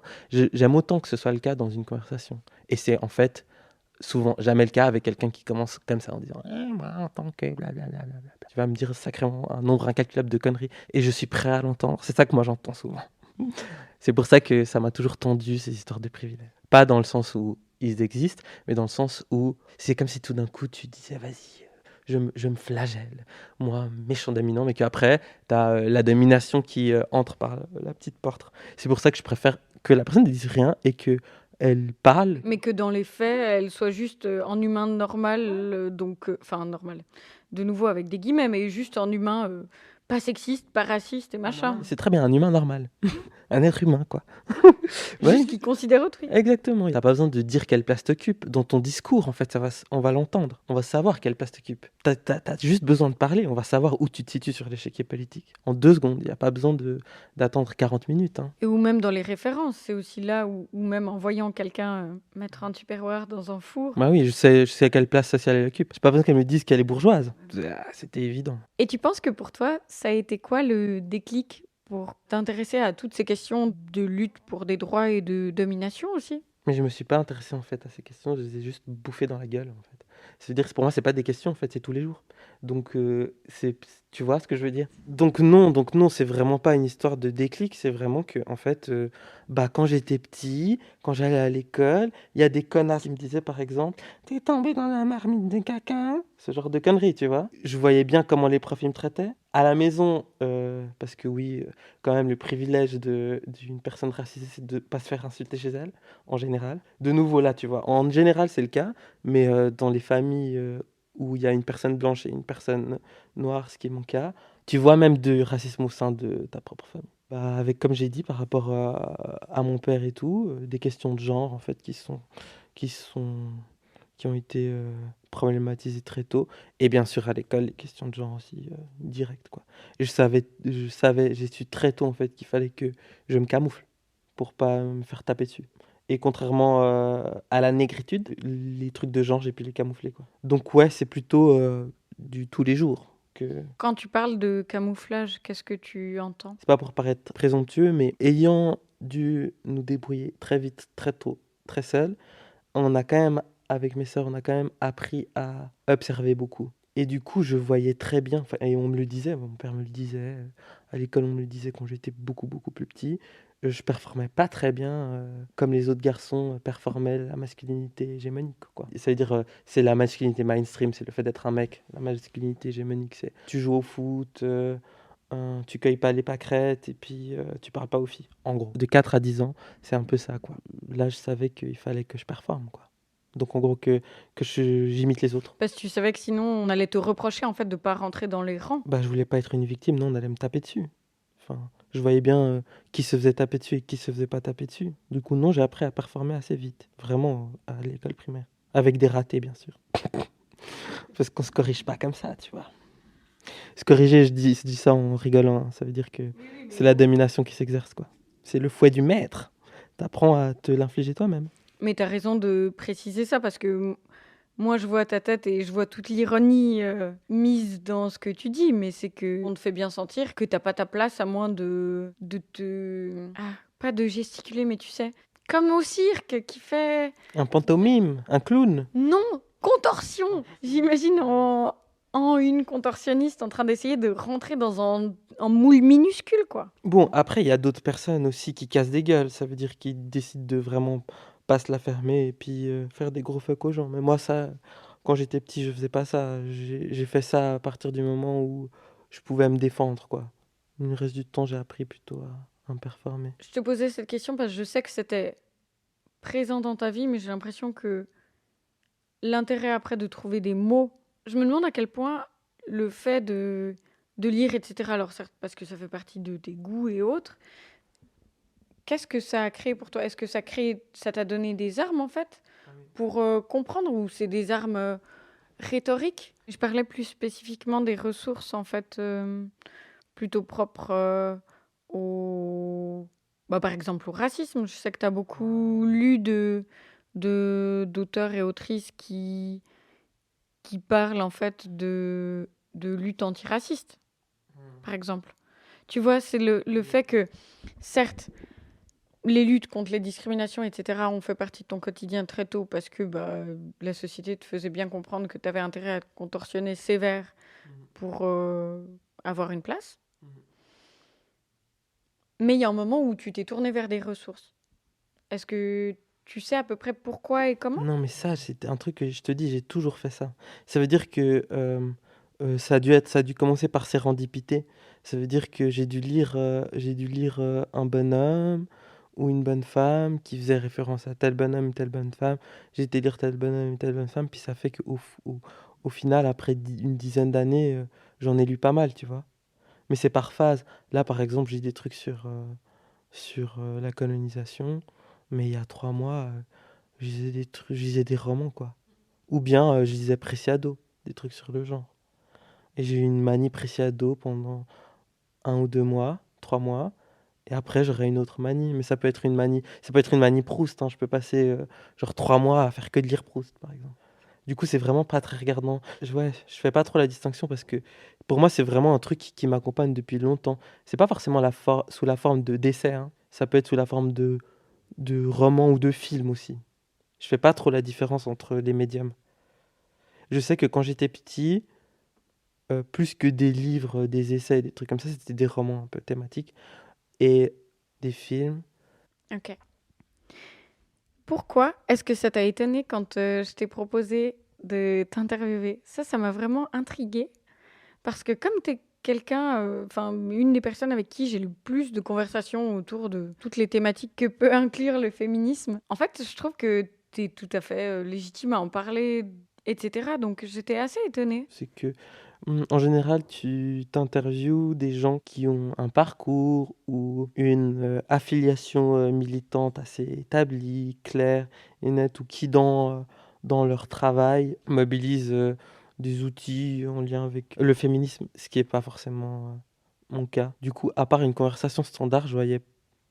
J'aime autant que ce soit le cas dans une conversation. Et c'est en fait souvent jamais le cas avec quelqu'un qui commence comme ça en disant moi en tant que blablabla. Tu vas me dire sacrément un nombre incalculable de conneries et je suis prêt à l'entendre. C'est ça que moi j'entends souvent. C'est pour ça que ça m'a toujours tendu ces histoires de privilèges. Pas dans le sens où ils existent, mais dans le sens où c'est comme si tout d'un coup tu disais vas-y, je me flagelle, moi méchant dominant, mais qu'après tu as la domination qui entre par la petite porte. C'est pour ça que je préfère que la personne ne dise rien et que elle parle. Mais que dans les faits, elle soit juste en humain normal, enfin normal, de nouveau avec des guillemets, mais juste en humain pas sexiste, pas raciste et machin. C'est très bien, un humain normal. Un être humain, quoi. Ouais. Juste qui considère autrui. Exactement. T'as pas besoin de dire quelle place t'occupe. Dans ton discours, en fait, on va l'entendre. On va savoir quelle place t'occupe. T'as juste besoin de parler. On va savoir où tu te situes sur l'échiquier politique. En 2 secondes. Il n'y a pas besoin d'attendre 40 minutes. Hein. Et ou même dans les références. C'est aussi là où même en voyant quelqu'un mettre un Tupperware dans un four. Bah oui, je sais quelle place sociale elle occupe. J'ai pas besoin qu'elle me dise qu'elle est bourgeoise. C'était évident. Et tu penses que pour toi, ça a été quoi le déclic pour t'intéresser à toutes ces questions de lutte pour des droits et de domination aussi? Mais je me suis pas intéressé en fait à ces questions, je les ai juste bouffées dans la gueule en fait. C'est-à-dire que pour moi c'est pas des questions en fait, c'est tous les jours. Donc tu vois ce que je veux dire? Donc non, c'est vraiment pas une histoire de déclic, c'est vraiment que en fait quand j'étais petit, quand j'allais à l'école, il y a des connards qui me disaient par exemple «T'es tombé dans la marmite de caca», ce genre de conneries, tu vois? Je voyais bien comment les profs ils me traitaient. À la maison, parce que oui, quand même le privilège d'une personne racisée, c'est de pas se faire insulter chez elle en général. De nouveau là, tu vois, en général c'est le cas, mais dans les familles où il y a une personne blanche et une personne noire, ce qui est mon cas, tu vois même de racisme au sein de ta propre famille. Bah, avec, comme j'ai dit, par rapport à mon père et tout, des questions de genre en fait qui sont, qui ont été problématisées très tôt, et bien sûr à l'école, les questions de genre aussi directes quoi. Et j'ai su très tôt en fait qu'il fallait que je me camoufle pour pas me faire taper dessus. Et contrairement à la négritude, les trucs de genre, j'ai pu les camoufler, quoi. Donc ouais, c'est plutôt du tous les jours que... Quand tu parles de camouflage, qu'est-ce que tu entends? C'est pas pour paraître présomptueux, mais ayant dû nous débrouiller très vite, très tôt, très seul, on a quand même, avec mes sœurs, on a quand même appris à observer beaucoup. Et du coup, je voyais très bien, et on me le disait, mon père me le disait, à l'école on me le disait quand j'étais beaucoup, beaucoup plus petit, je performais pas très bien comme les autres garçons performaient la masculinité hégémonique, quoi. Ça veut dire, c'est la masculinité mainstream, c'est le fait d'être un mec. La masculinité hégémonique, c'est tu joues au foot, tu cueilles pas les pâquerettes et puis tu parles pas aux filles, en gros. De 4 à 10 ans, c'est un peu ça, quoi. Là, je savais qu'il fallait que je performe, quoi. Donc en gros que j'imite les autres. Parce que tu savais que sinon on allait te reprocher en fait de pas rentrer dans les rangs. Bah je voulais pas être une victime, non, on allait me taper dessus. Enfin, je voyais bien qui se faisait taper dessus et qui se faisait pas taper dessus. Du coup non, j'ai appris à performer assez vite, vraiment à l'école primaire, avec des ratés bien sûr. Parce qu'on se corrige pas comme ça, tu vois. Se corriger, je dis ça en rigolant, hein. Ça veut dire que c'est la domination qui s'exerce, quoi. C'est le fouet du maître. T'apprends à te l'infliger toi-même. Mais tu as raison de préciser ça parce que moi je vois ta tête et je vois toute l'ironie mise dans ce que tu dis, mais c'est que on te fait bien sentir que t'as pas ta place à moins de te... Ah, pas de gesticuler, mais tu sais, comme au cirque qui fait... Un pantomime, un clown. Non, contorsion. J'imagine en une contorsionniste en train d'essayer de rentrer dans un moule minuscule, quoi. Bon, après, il y a d'autres personnes aussi qui cassent des gueules. Ça veut dire qu'ils décident de vraiment pas se la fermer et puis faire des gros fuck aux gens. Mais moi, ça, quand j'étais petit, je faisais pas ça. J'ai fait ça à partir du moment où je pouvais me défendre, quoi. Le reste du temps, j'ai appris plutôt à me performer. Je te posais cette question parce que je sais que c'était présent dans ta vie, mais j'ai l'impression que l'intérêt après de trouver des mots, je me demande à quel point le fait de lire, etc., alors certes parce que ça fait partie de tes goûts et autres, qu'est-ce que ça a créé pour toi? Est-ce que ça t'a donné des armes en fait pour comprendre ou c'est des armes rhétoriques? Je parlais plus spécifiquement des ressources en fait plutôt propres au... Bah, par exemple au racisme. Je sais que tu as beaucoup lu d'auteurs et autrices qui parlent en fait de lutte antiraciste, par exemple. Tu vois, c'est le fait que, certes, les luttes contre les discriminations, etc., ont fait partie de ton quotidien très tôt parce que la société te faisait bien comprendre que tu avais intérêt à être contorsionné sévère pour avoir une place. Mais il y a un moment où tu t'es tourné vers des ressources. Est-ce que tu sais à peu près pourquoi et comment? Non, mais ça, c'est un truc que je te dis, j'ai toujours fait ça. Ça veut dire que ça a dû commencer par sérendipité. Ça veut dire que j'ai dû lire un bonhomme ou une bonne femme qui faisait référence à tel bonhomme et telle bonne femme. J'ai été lire tel bonhomme et telle bonne femme, puis ça fait qu'au final, après une dizaine d'années, j'en ai lu pas mal, tu vois. Mais c'est par phase. Là, par exemple, j'ai des trucs sur la colonisation, mais il y a 3 mois, je lisais des trucs, je lisais des romans, quoi. Ou bien je lisais Preciado, des trucs sur le genre. Et j'ai eu une manie Preciado pendant 1 ou 2 mois, 3 mois. Et après, j'aurai une autre manie. Mais ça peut être une manie Proust, hein. Je peux passer genre 3 mois à faire que de lire Proust, par exemple. Du coup, c'est vraiment pas très regardant. Ouais, je fais pas trop la distinction parce que pour moi, c'est vraiment un truc qui m'accompagne depuis longtemps. C'est pas forcément sous la forme de d'essai, hein. Ça peut être sous la forme de roman ou de film aussi. Je fais pas trop la différence entre les médiums. Je sais que quand j'étais petit, plus que des livres, des essais, des trucs comme ça, c'était des romans un peu thématiques et des films. Ok. Pourquoi est-ce que ça t'a étonné quand je t'ai proposé de t'interviewer? Ça m'a vraiment intriguée. Parce que comme tu es quelqu'un, une des personnes avec qui j'ai le plus de conversations autour de toutes les thématiques que peut inclure le féminisme, en fait, je trouve que tu es tout à fait légitime à en parler, etc. Donc j'étais assez étonnée. C'est que, en général, tu t'interviews des gens qui ont un parcours ou une affiliation militante assez établie, claire et nette, ou qui, dans leur travail, mobilisent des outils en lien avec le féminisme, ce qui n'est pas forcément mon cas. Du coup, à part une conversation standard, je voyais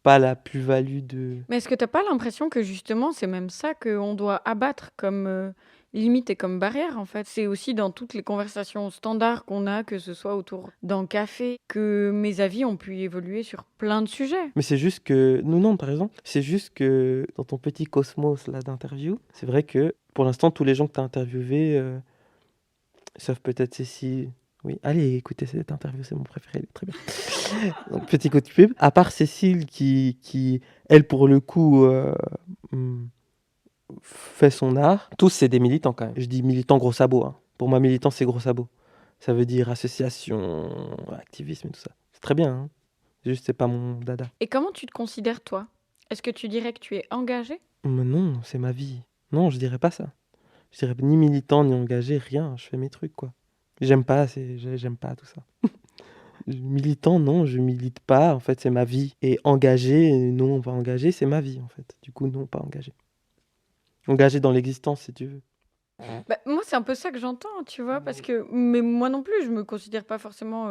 pas la plus-value de... Mais est-ce que t'as pas l'impression que justement c'est même ça qu'on doit abattre comme limite et comme barrière en fait? C'est aussi dans toutes les conversations standards qu'on a, que ce soit autour d'un café, que mes avis ont pu évoluer sur plein de sujets. Mais c'est juste que... Non, non, t'as raison. C'est juste que dans ton petit cosmos là d'interview, c'est vrai que pour l'instant, tous les gens que t'as interviewés, sauf peut-être Cécile... Oui, allez, écoutez cette interview, c'est mon préféré, il est très bien. Donc, petit coup de pub. À part Cécile qui elle, pour le coup, hum, fait son art, tous, c'est des militants quand même. Je dis militant gros sabot, hein. Pour moi, militant, c'est gros sabot. Ça veut dire association, activisme et tout ça. C'est très bien, hein. Juste, c'est pas mon dada. Et comment tu te considères toi? Est-ce que tu dirais que tu es engagé? Mais non, c'est ma vie. Non, je dirais pas ça. Je dirais ni militant, ni engagé, rien. Je fais mes trucs, quoi. J'aime pas tout ça. Militant, non, je milite pas. En fait, c'est ma vie. Et engagé, non, pas engagé, c'est ma vie, en fait. Du coup, non, pas engagé. Engagé dans l'existence, si tu veux. Bah, moi, c'est un peu ça que j'entends, tu vois, parce que... Mais moi non plus, je me considère pas forcément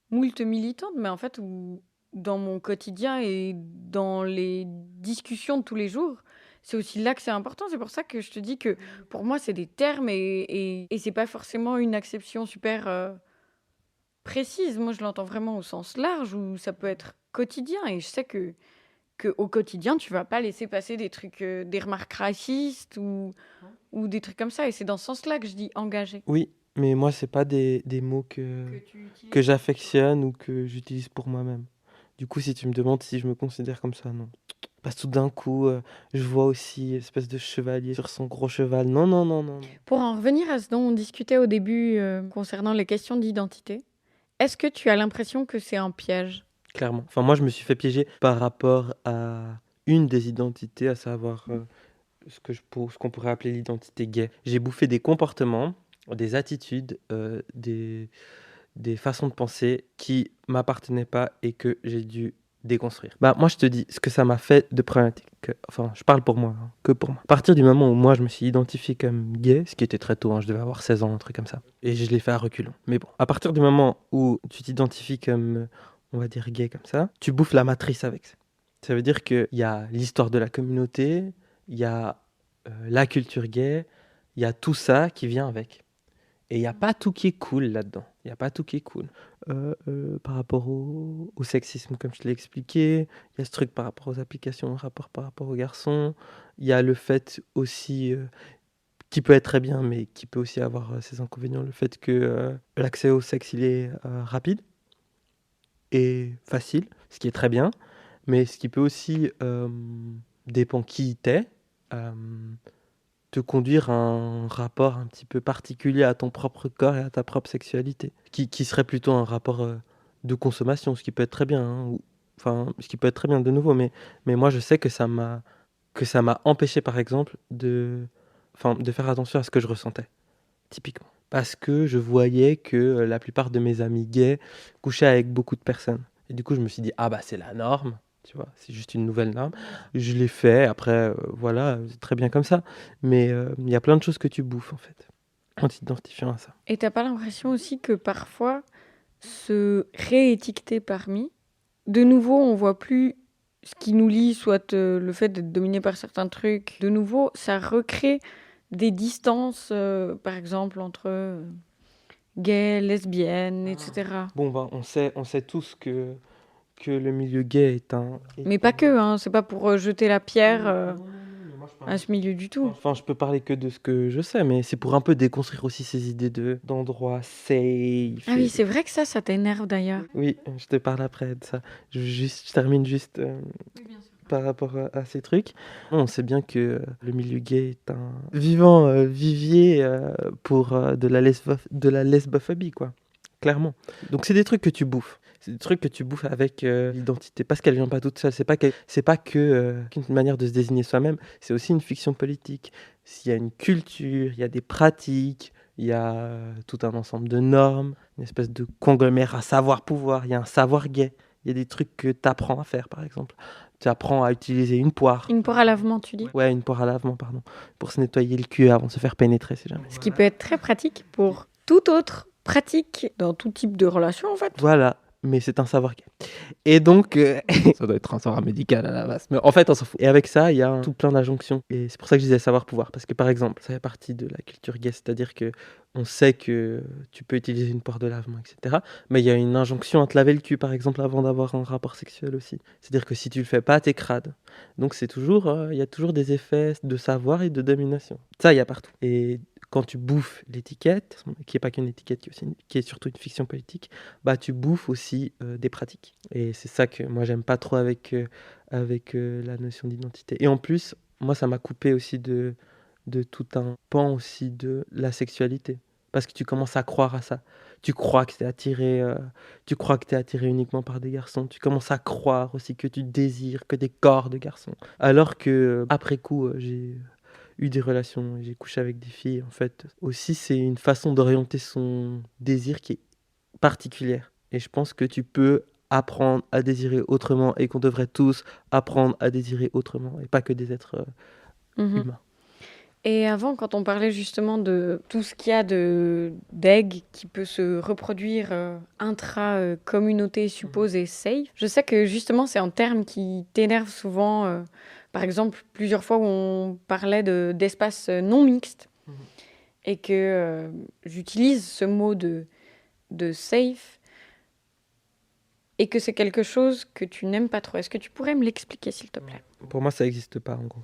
moult militante, mais en fait, dans mon quotidien et dans les discussions de tous les jours, c'est aussi là que c'est important. C'est pour ça que je te dis que pour moi, c'est des termes et c'est pas forcément une acception super précise. Moi, je l'entends vraiment au sens large, où ça peut être quotidien. Et je sais que au quotidien, tu vas pas laisser passer des trucs, des remarques racistes ou des trucs comme ça. Et c'est dans ce sens-là que je dis engagé. Oui, mais moi, c'est pas des mots que j'affectionne ou que j'utilise pour moi-même. Du coup, si tu me demandes si je me considère comme ça, non. Parce que tout d'un coup, je vois aussi espèce de chevalier sur son gros cheval. Non, non, non, non, non. Pour en revenir à ce dont on discutait au début concernant les questions d'identité, est-ce que tu as l'impression que c'est un piège? Clairement. Enfin, moi, je me suis fait piéger par rapport à une des identités, à savoir ce qu'on pourrait appeler l'identité gay. J'ai bouffé des comportements, des attitudes, des façons de penser qui m'appartenaient pas et que j'ai dû déconstruire. Bah, moi, je te dis, ce que ça m'a fait de problématique, enfin, je parle pour moi, hein, que pour moi. À partir du moment où moi, je me suis identifié comme gay, ce qui était très tôt, hein, je devais avoir 16 ans, un truc comme ça, et je l'ai fait à reculons. Mais bon, à partir du moment où tu t'identifies comme, on va dire, gay comme ça, tu bouffes la matrice avec ça. Ça veut dire qu'il y a l'histoire de la communauté, il y a la culture gay, il y a tout ça qui vient avec. Et il n'y a pas tout qui est cool là-dedans. Il n'y a pas tout qui est cool. Par rapport au sexisme, comme je te l'ai expliqué, il y a ce truc par rapport aux applications, par rapport aux garçons. Il y a le fait aussi, qui peut être très bien, mais qui peut aussi avoir ses inconvénients, le fait que l'accès au sexe, il est rapide et facile, ce qui est très bien, mais ce qui peut aussi, dépend qui t'es, euh, te conduire à un rapport un petit peu particulier à ton propre corps et à ta propre sexualité, qui serait plutôt un rapport de consommation, ce qui peut être très bien, hein, enfin, ce qui peut être très bien de nouveau, mais moi je sais que ça m'a empêché par exemple de faire attention à ce que je ressentais, typiquement. Parce que je voyais que la plupart de mes amis gays couchaient avec beaucoup de personnes. Et du coup, je me suis dit, ah bah c'est la norme, tu vois, c'est juste une nouvelle norme. Je l'ai fait, après, voilà, c'est très bien comme ça. Mais il y a plein de choses que tu bouffes, en fait, en t'identifiant à ça. Et t'as pas l'impression aussi que parfois, se réétiqueter parmi, de nouveau, on voit plus ce qui nous lie, soit le fait d'être dominé par certains trucs. De nouveau, ça recrée des distances, par exemple, entre gays, lesbiennes, etc. Bon, ben, on sait tous que le milieu gay Mais pas que, hein, c'est pas pour jeter la pierre à ce milieu du tout. Enfin, je peux parler que de ce que je sais, mais c'est pour un peu déconstruire aussi ces idées d'endroits safe. Ah oui, c'est vrai que ça t'énerve d'ailleurs. Oui, je te parle après de ça. Je termine juste par rapport à ces trucs. On sait bien que le milieu gay est un vivant vivier pour de la lesbophobie, quoi. Clairement. Donc c'est des trucs que tu bouffes. C'est des trucs que tu bouffes avec l'identité. Parce qu'elle vient pas toute seule. C'est pas qu'une manière de se désigner soi-même. C'est aussi une fiction politique. S'il y a une culture, il y a des pratiques, il y a tout un ensemble de normes, une espèce de conglomérat savoir-pouvoir. Il y a un savoir gay. Il y a des trucs que tu apprends à faire, par exemple. Tu apprends à utiliser une poire. Une poire à lavement, tu dis. Ouais, une poire à lavement, pardon. Pour se nettoyer le cul avant de se faire pénétrer, si jamais. Ce qui peut être très pratique pour toute autre pratique dans tout type de relation, en fait. Voilà, mais c'est un savoir gay. Et donc, ça doit être un savoir médical à la base. Mais en fait, on s'en fout. Et avec ça, il y a tout plein d'injonctions. Et c'est pour ça que je disais savoir-pouvoir. Parce que par exemple, ça fait partie de la culture gay, c'est-à-dire que on sait que tu peux utiliser une poire de lavement, etc. Mais il y a une injonction à te laver le cul, par exemple, avant d'avoir un rapport sexuel aussi. C'est-à-dire que si tu le fais pas, t'es crade. Donc c'est toujours, il y a toujours des effets de savoir et de domination. Ça, il y a partout. Et quand tu bouffes l'étiquette, qui est pas qu'une étiquette, qui est surtout une fiction politique, bah tu bouffes aussi des pratiques. Et c'est ça que moi j'aime pas trop avec la notion d'identité. Et en plus, moi ça m'a coupé aussi de tout un pan aussi de la sexualité. Parce que tu commences à croire à ça. Tu crois que tu crois que t'es attiré uniquement par des garçons. Tu commences à croire aussi que tu désires que des corps de garçons. Alors que après coup, j'ai eu des relations, j'ai couché avec des filles. En fait, aussi c'est une façon d'orienter son désir qui est particulière. Et je pense que tu peux apprendre à désirer autrement et qu'on devrait tous apprendre à désirer autrement et pas que des êtres humains. Et avant, quand on parlait justement de tout ce qu'il y a d'egg qui peut se reproduire intra-communauté supposée safe, je sais que justement c'est un terme qui t'énerve souvent. Par exemple, plusieurs fois où on parlait d'espaces non mixtes et que j'utilise ce mot de safe et que c'est quelque chose que tu n'aimes pas trop. Est-ce que tu pourrais me l'expliquer, s'il te plaît? Pour moi, ça n'existe pas, en gros.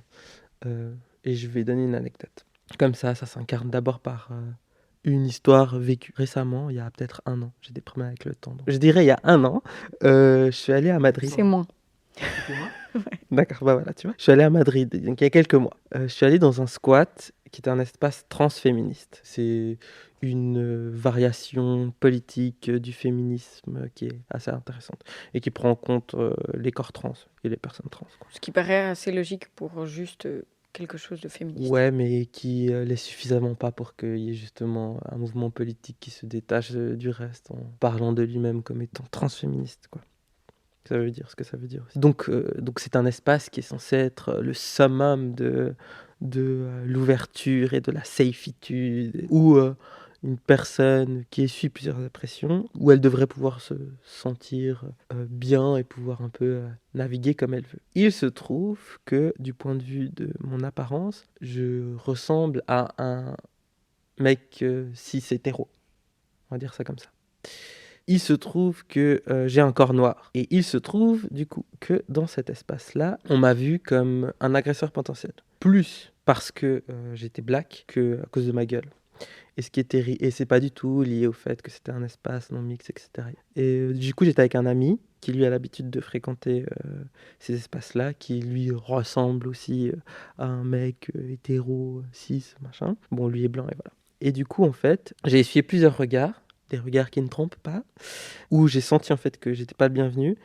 Et je vais donner une anecdote. Comme ça s'incarne d'abord par une histoire vécue récemment, il y a peut-être 1 an. J'ai des problèmes avec le temps. Donc je dirais il y a 1 an, je suis allé à Madrid. C'est moi. Ouais. D'accord, bah voilà, tu vois. Je suis allé à Madrid, donc il y a quelques mois. Je suis allé dans un squat qui est un espace transféministe. C'est une variation politique du féminisme qui est assez intéressante et qui prend en compte les corps trans et les personnes trans, quoi. Ce qui paraît assez logique pour juste quelque chose de féministe. Ouais, mais qui l'est suffisamment pas pour qu'il y ait justement un mouvement politique qui se détache du reste en parlant de lui-même comme étant transféministe, quoi. Ça veut dire ce que ça veut dire aussi. Donc c'est un espace qui est censé être le summum de l'ouverture et de la safitude, où une personne qui essuie plusieurs oppressions, où elle devrait pouvoir se sentir bien et pouvoir un peu naviguer comme elle veut. Il se trouve que du point de vue de mon apparence, je ressemble à un mec cis hétéro. On va dire ça comme ça. Il se trouve que j'ai un corps noir. Et il se trouve, du coup, que dans cet espace-là, on m'a vu comme un agresseur potentiel. Plus parce que j'étais black que à cause de ma gueule. Et c'est pas du tout lié au fait que c'était un espace non mixte, etc. Et du coup, j'étais avec un ami qui, lui, a l'habitude de fréquenter ces espaces-là, qui, lui, ressemble aussi à un mec hétéro, cis, machin. Bon, lui est blanc et voilà. Et du coup, en fait, j'ai essuyé plusieurs regards, des regards qui ne trompent pas, où j'ai senti, en fait, que j'étais pas le bienvenu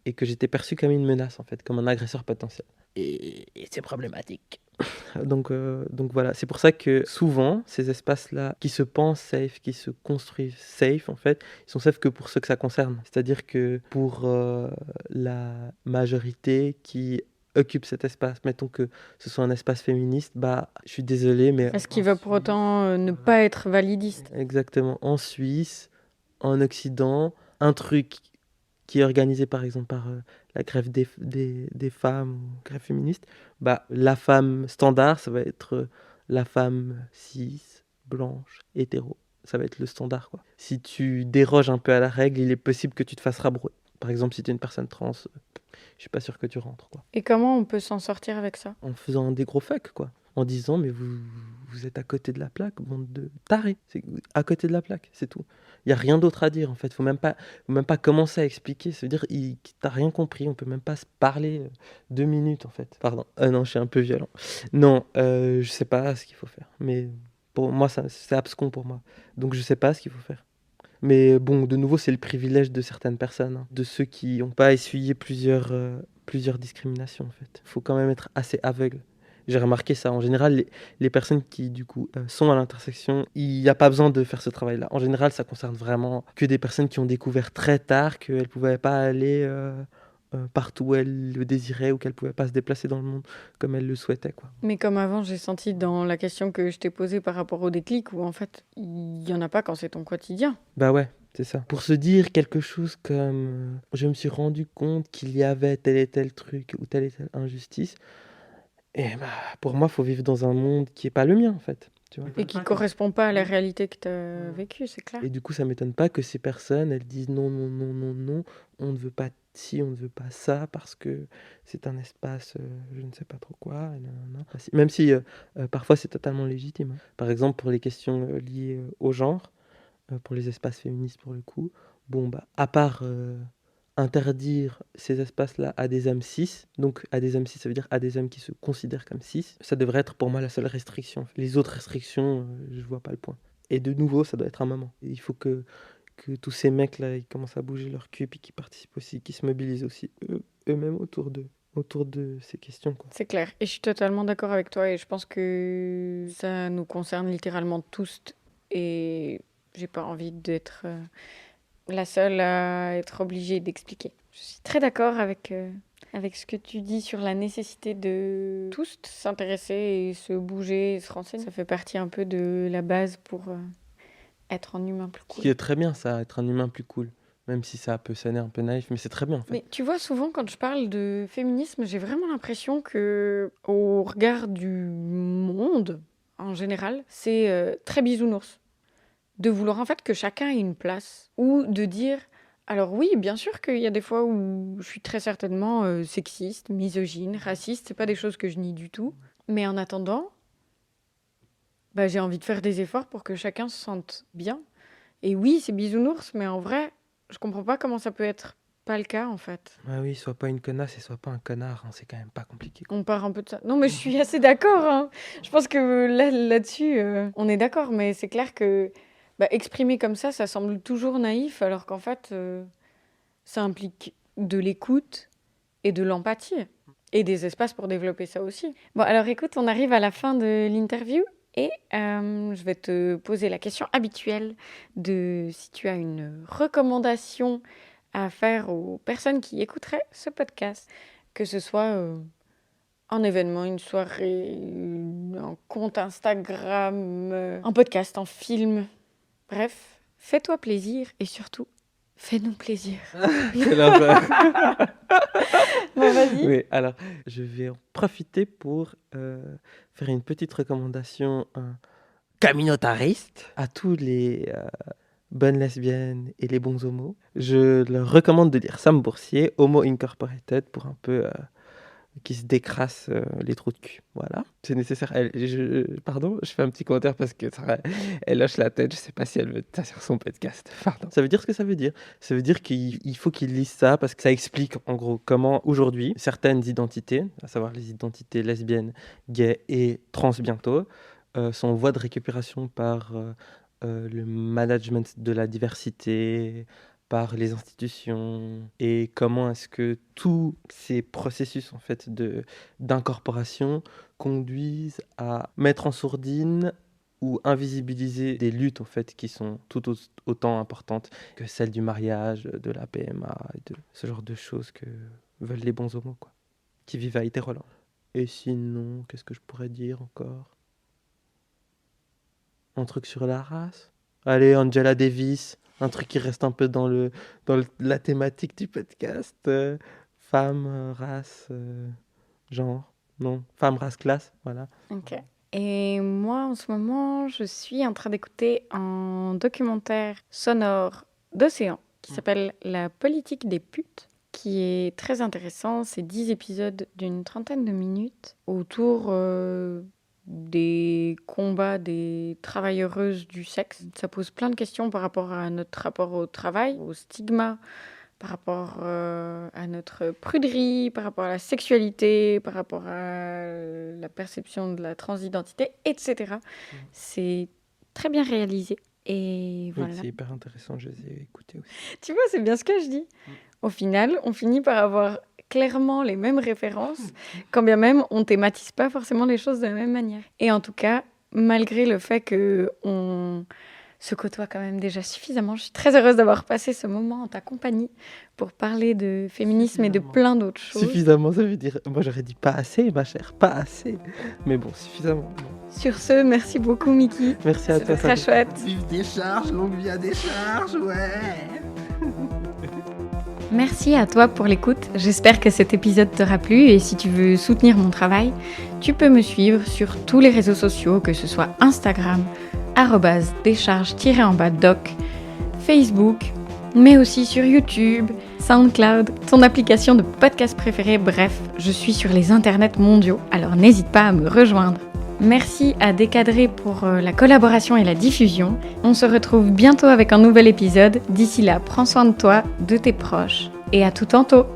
et que j'étais perçu comme une menace, en fait, comme un agresseur potentiel. Et c'est problématique. Donc voilà, c'est pour ça que souvent, ces espaces-là, qui se pensent safe, qui se construisent safe, en fait, ils sont safe que pour ceux que ça concerne. C'est-à-dire que pour la majorité qui occupe cet espace, mettons que ce soit un espace féministe, bah, je suis désolé, mais Est-ce qu'il va pour autant ne pas être validiste? exactement, en Suisse, en Occident, un truc qui est organisé par exemple par la grève des femmes, ou grève féministe, bah, la femme standard, ça va être la femme cis, blanche, hétéro. Ça va être le standard, quoi. Si tu déroges un peu à la règle, il est possible que tu te fasses rabrouer. Par exemple, si tu es une personne trans, je suis pas sûr que tu rentres, quoi. Et comment on peut s'en sortir avec ça? En faisant des gros fuck, quoi. En disant, mais vous êtes à côté de la plaque, bande de tarés. C'est à côté de la plaque, c'est tout. Il n'y a rien d'autre à dire, en fait. Faut même pas commencer à expliquer. Ça veut dire, t'as rien compris. On peut même pas se parler 2 minutes, en fait. Pardon. Non, je suis un peu violent. Non, je sais pas ce qu'il faut faire. Mais pour moi, c'est abscon pour moi. Donc, je sais pas ce qu'il faut faire. Mais bon, de nouveau, c'est le privilège de certaines personnes, hein, de ceux qui n'ont pas essuyé plusieurs discriminations, en fait. Il faut quand même être assez aveugle. J'ai remarqué ça. En général, les personnes qui, du coup, sont à l'intersection, il n'y a pas besoin de faire ce travail-là. En général, ça concerne vraiment que des personnes qui ont découvert très tard qu'elles ne pouvaient pas aller partout où elles le désiraient ou qu'elles ne pouvaient pas se déplacer dans le monde comme elles le souhaitaient, quoi. Mais comme avant, j'ai senti dans la question que je t'ai posée par rapport au déclic, où en fait, il y en a pas quand c'est ton quotidien. Bah ouais, c'est ça. Pour se dire quelque chose comme je me suis rendu compte qu'il y avait tel et tel truc ou telle et telle injustice, et bah pour moi, faut vivre dans un monde qui est pas le mien, en fait. Tu vois. Et qui correspond pas à la réalité que tu as vécue, c'est clair. Et du coup, ça m'étonne pas que ces personnes, elles disent non, non, non, non, non, on ne veut pas ci, on ne veut pas ça, parce que c'est un espace, je ne sais pas trop quoi, et nanana. Même si parfois c'est totalement légitime, hein. Par exemple, pour les questions liées au genre, pour les espaces féministes pour le coup, bon, bah, à part interdire ces espaces-là à des hommes cis, donc à des hommes cis, ça veut dire à des hommes qui se considèrent comme cis, ça devrait être pour moi la seule restriction. Les autres restrictions, je vois pas le point. Et de nouveau, ça doit être un moment. Et il faut que tous ces mecs-là, ils commencent à bouger leur cul, puis qu'ils participent aussi, qu'ils se mobilisent aussi eux-mêmes autour de ces questions, quoi. C'est clair. Et je suis totalement d'accord avec toi. Et je pense que ça nous concerne littéralement tous. Et j'ai pas envie d'être la seule à être obligée d'expliquer. Je suis très d'accord avec ce que tu dis sur la nécessité de tous s'intéresser et se bouger et se renseigner. Ça fait partie un peu de la base pour être un humain plus cool. Qui est très bien, ça, être un humain plus cool. Même si ça peut sonner un peu naïf, mais c'est très bien, en fait. Mais tu vois, souvent, quand je parle de féminisme, j'ai vraiment l'impression que, au regard du monde, en général, c'est très bisounours. De vouloir, en fait, que chacun ait une place. Ou de dire, alors oui, bien sûr qu'il y a des fois où je suis très certainement sexiste, misogyne, raciste. C'est pas des choses que je nie du tout. Mais en attendant, bah, j'ai envie de faire des efforts pour que chacun se sente bien. Et oui, c'est bisounours, mais en vrai, je comprends pas comment ça peut être pas le cas, en fait. Ah oui, sois pas une connasse et sois pas un connard, hein, c'est quand même pas compliqué, quoi. On part un peu de ça. Non, mais je suis assez d'accord, hein. Je pense que là-dessus, on est d'accord. Mais c'est clair que exprimer comme ça semble toujours naïf, alors qu'en fait, ça implique de l'écoute et de l'empathie. Et des espaces pour développer ça aussi. Bon, alors écoute, on arrive à la fin de l'interview. Et je vais te poser la question habituelle de si tu as une recommandation à faire aux personnes qui écouteraient ce podcast, que ce soit un événement, une soirée, un compte Instagram, un podcast, un film. Bref, fais-toi plaisir et surtout, fais-nous plaisir. Quelle horreur. Bon, vas-y. Oui, alors, je vais en profiter pour faire une petite recommandation communautaristes, à tous les bonnes lesbiennes et les bons homos, je leur recommande de lire Sam Boursier, Homo Incorporated, pour un peu qui se décrasse les trous de cul. Voilà, c'est nécessaire. Pardon, je fais un petit commentaire parce que Sarah, elle hoche la tête. Je sais pas si elle veut ça sur son podcast. Pardon. Ça veut dire ce que ça veut dire. Ça veut dire qu'il faut qu'ils lisent ça parce que ça explique en gros comment aujourd'hui certaines identités, à savoir les identités lesbiennes, gays et trans bientôt, sont en voie de récupération par le management de la diversité, par les institutions, et comment est-ce que tous ces processus en fait d'incorporation conduisent à mettre en sourdine ou invisibiliser des luttes en fait qui sont tout autant importantes que celles du mariage, de la PMA, et de ce genre de choses que veulent les bons homos, quoi, qui vivent à Hétéroland. Et sinon, qu'est-ce que je pourrais dire encore? Un truc sur la race? Allez, Angela Davis, un truc qui reste un peu dans la thématique du podcast. Femme, race, genre. Non, femme, race, classe, voilà. Ok. Et moi, en ce moment, je suis en train d'écouter un documentaire sonore d'Océan qui s'appelle La politique des putes, qui est très intéressant. C'est 10 épisodes d'une trentaine de minutes autour des combats des travailleuses du sexe. Ça pose plein de questions par rapport à notre rapport au travail, au stigma, par rapport à notre pruderie, par rapport à la sexualité, par rapport à la perception de la transidentité, etc. C'est très bien réalisé. Et voilà. Oui, c'est hyper intéressant, je les ai écoutés aussi. Tu vois, c'est bien ce que je dis. Au final, on finit par avoir clairement les mêmes références, quand bien même on thématise pas forcément les choses de la même manière. Et en tout cas, malgré le fait qu'on se côtoie quand même déjà suffisamment, je suis très heureuse d'avoir passé ce moment en ta compagnie pour parler de féminisme et de plein d'autres choses. Suffisamment, ça veut dire... Moi, j'aurais dit pas assez, ma chère, pas assez. Mais bon, suffisamment. Sur ce, merci beaucoup, Miki. Merci à toi. C'était très chouette. Vive Décharge, longue vie à Décharge, ouais. Merci à toi pour l'écoute. J'espère que cet épisode t'aura plu et si tu veux soutenir mon travail, tu peux me suivre sur tous les réseaux sociaux, que ce soit Instagram, @décharge_doc, Facebook, mais aussi sur YouTube, SoundCloud, ton application de podcast préférée. Bref, je suis sur les internets mondiaux, alors n'hésite pas à me rejoindre. Merci à Décadré pour la collaboration et la diffusion. On se retrouve bientôt avec un nouvel épisode. D'ici là, prends soin de toi, de tes proches et à tout tantôt.